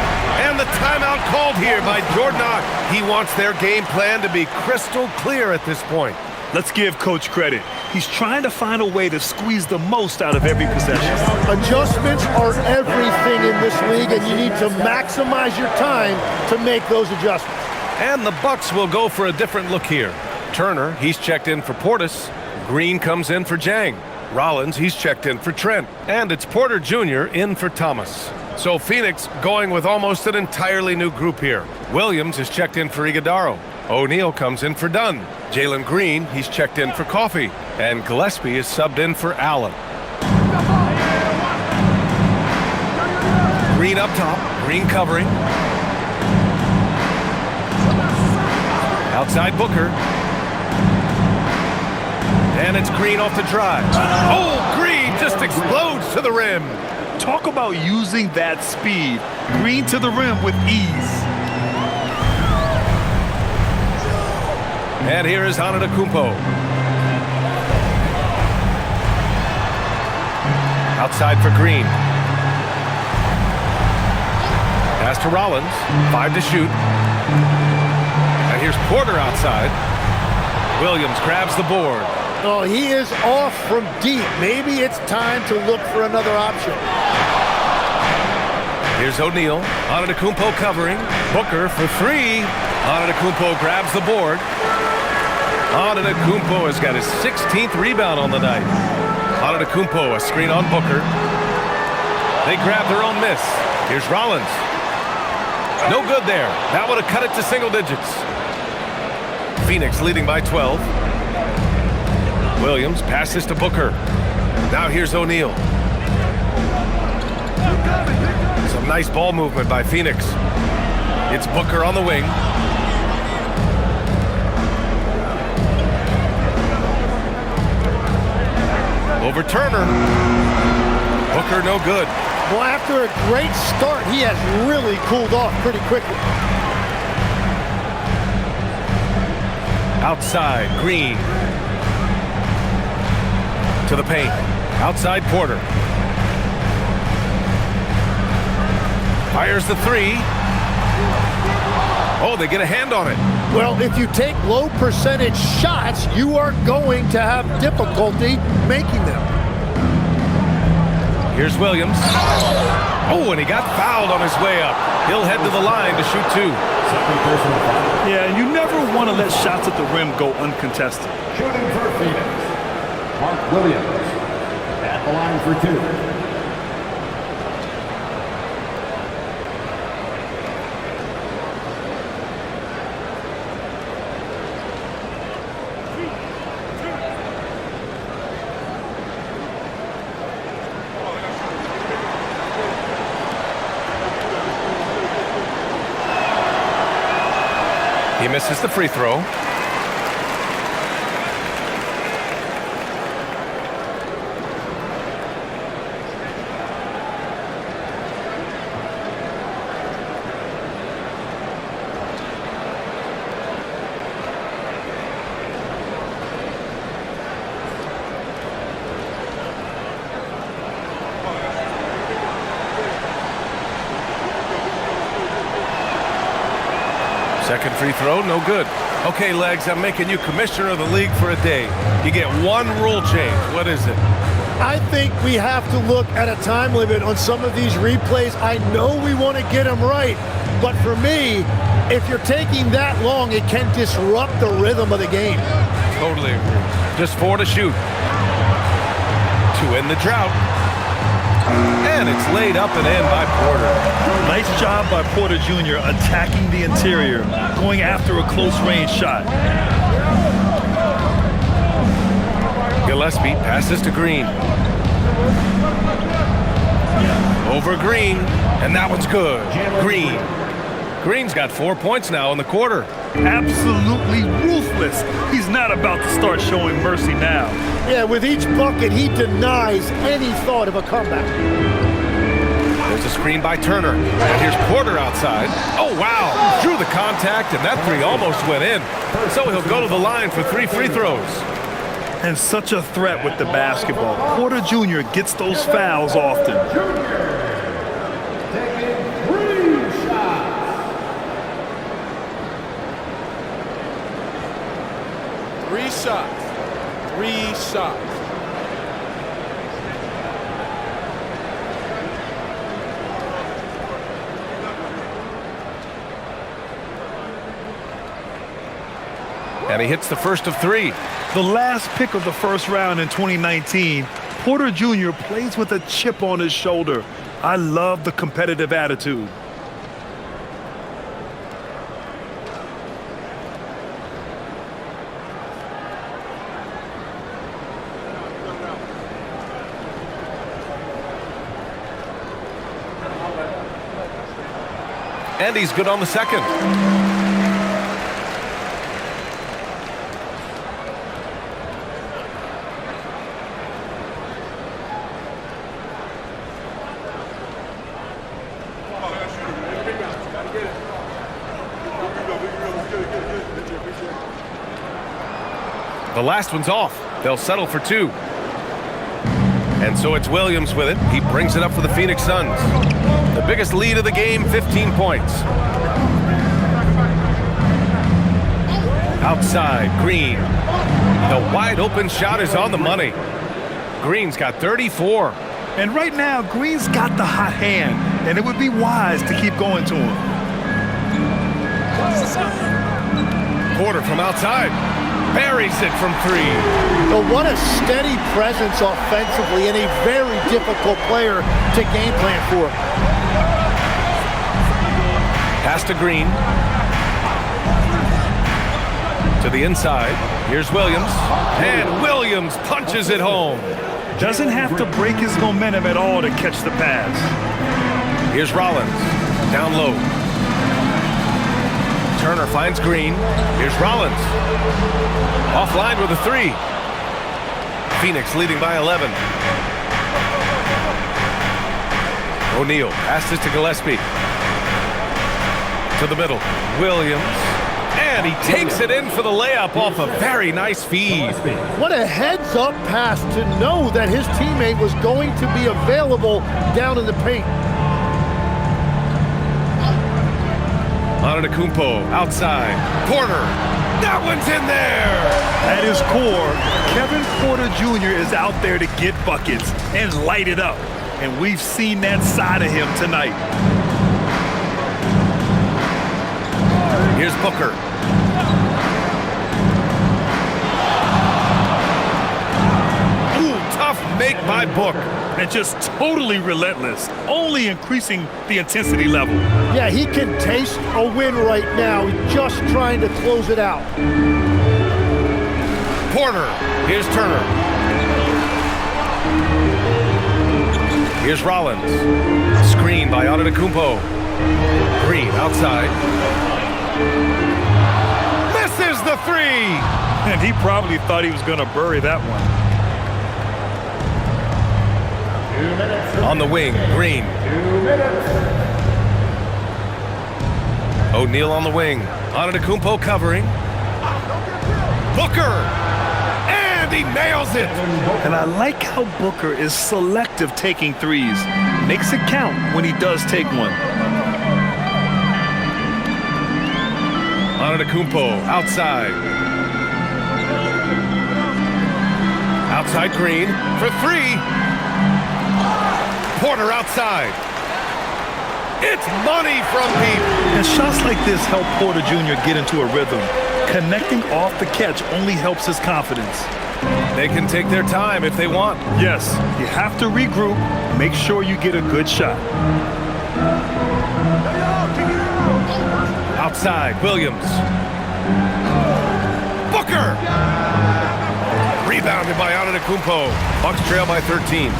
And the timeout called here by Jordan. He wants their game plan to be crystal clear at this point. Let's give Coach credit. He's trying to find a way to squeeze the most out of every possession. Adjustments are everything in this league, and you need to maximize your time to make those adjustments. And the Bucks will go for a different look here. Turner, he's checked in for Portis. Green comes in for Jang. Rollins, he's checked in for Trent. And it's Porter Jr. in for Thomas. So Phoenix going with almost an entirely new group here. Williams is checked in for Iguodaro. O'Neal comes in for Dunn. Jalen Green, he's checked in for Coffee. And Gillespie is subbed in for Allen. Green up top, Green covering. Outside Booker. And it's Green off the drive. Oh, Green just explodes to the rim. Talk about using that speed. Green to the rim with ease. And here is Antetokounmpo. Outside for Green. Pass to Rollins. 5 to shoot. And here's Porter outside. Williams grabs the board. Oh, he is off from deep. Maybe it's time to look for another option. Here's O'Neal. Antetokounmpo covering. Booker for 3. Antetokounmpo grabs the board. Antetokounmpo has got his 16th rebound on the night. Antetokounmpo, a screen on Booker. They grab their own miss. Here's Rollins. No good there. That would have cut it to single digits. Phoenix leading by 12. Williams passes to Booker. Now here's O'Neal. Some nice ball movement by Phoenix. It's Booker on the wing. Over Turner. Booker no good. Well, after a great start, he has really cooled off pretty quickly. Outside, Green. To the paint. Outside, Porter. Fires the three. Oh, they get a hand on it. Well, if you take low percentage shots, you are going to have difficulty making them. Here's Williams. Oh, and he got fouled on his way up. He'll head to the line to shoot two. Yeah, and you never want to let shots at the rim go uncontested. Shooting for Phoenix, Mark Williams at the line for two. He misses the free throw. Second free throw, no good. Okay, Legs, I'm making you commissioner of the league for a day. You get one rule change. What is it? I think we have to look at a time limit on some of these replays. I know we want to get them right, but for me, if you're taking that long, it can disrupt the rhythm of the game. Totally agree. Just 4 to shoot. To end the drought. And it's laid up and in by Porter. Nice job by Porter Jr. attacking the interior, going after a close-range shot. Gillespie passes to Green. Over Green, and that one's good. Green. Green's got 4 points now in the quarter. Absolutely ruthless. He's not about to start showing mercy now. Yeah, with each bucket, he denies any thought of a comeback. There's a screen by Turner. And here's Porter outside. Oh, wow. Drew the contact, and that three almost went in. So he'll go to the line for 3 free throws. And such a threat with the basketball. Porter Jr. gets those fouls often. Three shots. And he hits the first of 3. The last pick of the first round in 2019, Porter Jr. plays with a chip on his shoulder. I love the competitive attitude. And he's good on the second. The last one's off. They'll settle for 2. And so it's Williams with it. He brings it up for the Phoenix Suns. The biggest lead of the game, 15 points. Outside, Green. The wide open shot is on the money. Green's got 34. And right now, Green's got the hot hand, and it would be wise to keep going to him. Porter from outside. Buries it from 3. But what a steady presence offensively and a very difficult player to game plan for. Pass to Green. To the inside. Here's Williams. And Williams punches it home. Doesn't have to break his momentum at all to catch the pass. Here's Rollins. Down low. Turner finds Green. Here's Rollins. Offline with a 3. Phoenix leading by 11. O'Neal passes to Gillespie. To the middle. Williams. And he takes it in for the layup off a very nice feed. What a heads-up pass to know that his teammate was going to be available down in the paint. Antetokounmpo outside. Porter. That one's in there. At his core, Kevin Porter Jr. is out there to get buckets and light it up. And we've seen that side of him tonight. Here's Booker. Ooh, tough make by Book. And just totally relentless, only increasing the intensity level. Yeah, he can taste a win right now, just trying to close it out. Porter. Here's Turner. Here's Rollins. Screen by Antetokounmpo. Green outside. Misses the three. And he probably thought he was going to bury that one. On the wing, Green. 2 minutes. O'Neal on the wing. Antetokounmpo covering. Booker! And he nails it! And I like how Booker is selective taking threes. Makes it count when he does take one. Antetokounmpo outside. Outside Green for three. Porter outside. It's money from deep. And shots like this help Porter Jr. get into a rhythm. Connecting off the catch only helps his confidence. They can take their time if they want. Yes, you have to regroup. Make sure you get a good shot. Outside, Williams. Booker! Rebounded by Antetokounmpo. Bucks trail by 13.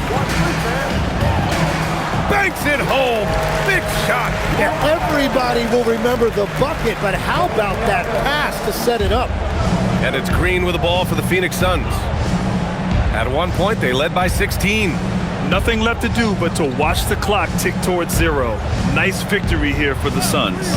Banks it home. Big shot. Yeah, everybody will remember the bucket, but how about that pass to set it up? And it's Green with the ball for the Phoenix Suns. At one point, they led by 16. Nothing left to do but to watch the clock tick towards 0. Nice victory here for the Suns.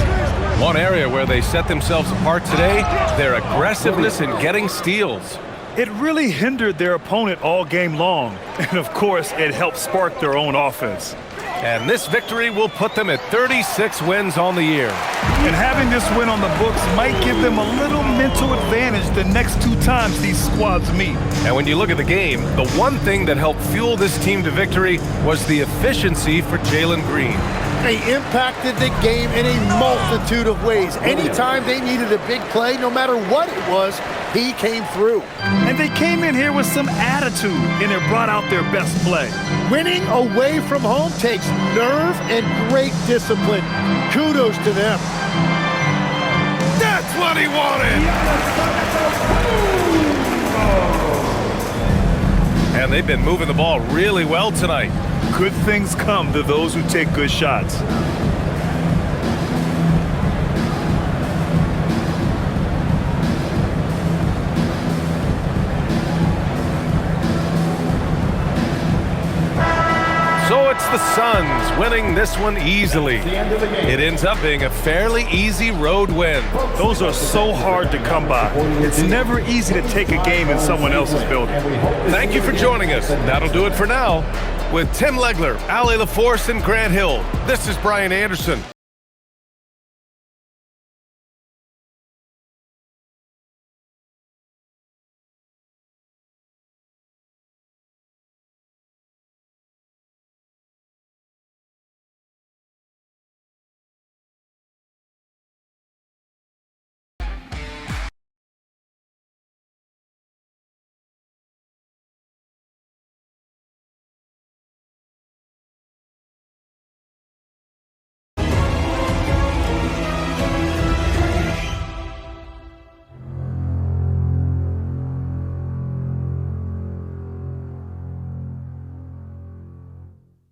One area where they set themselves apart today, their aggressiveness in getting steals. It really hindered their opponent all game long. And of course, it helped spark their own offense. And this victory will put them at 36 wins on the year. And having this win on the books might give them a little mental advantage the next 2 times these squads meet. And when you look at the game, the one thing that helped fuel this team to victory was the efficiency for Jalen Green. They impacted the game in a multitude of ways. Anytime they needed a big play, no matter what it was, he came through. And they came in here with some attitude, and it brought out their best play. Winning away from home takes nerve and great discipline. Kudos to them. That's what he wanted! And they've been moving the ball really well tonight. Good things come to those who take good shots. So it's the Suns winning this one easily. It ends up being a fairly easy road win. Those are so hard to come by. It's never easy to take a game in someone else's building. Thank you for joining us. That'll do it for now. With Tim Legler, Allie LaForce, and Grant Hill, this is Brian Anderson.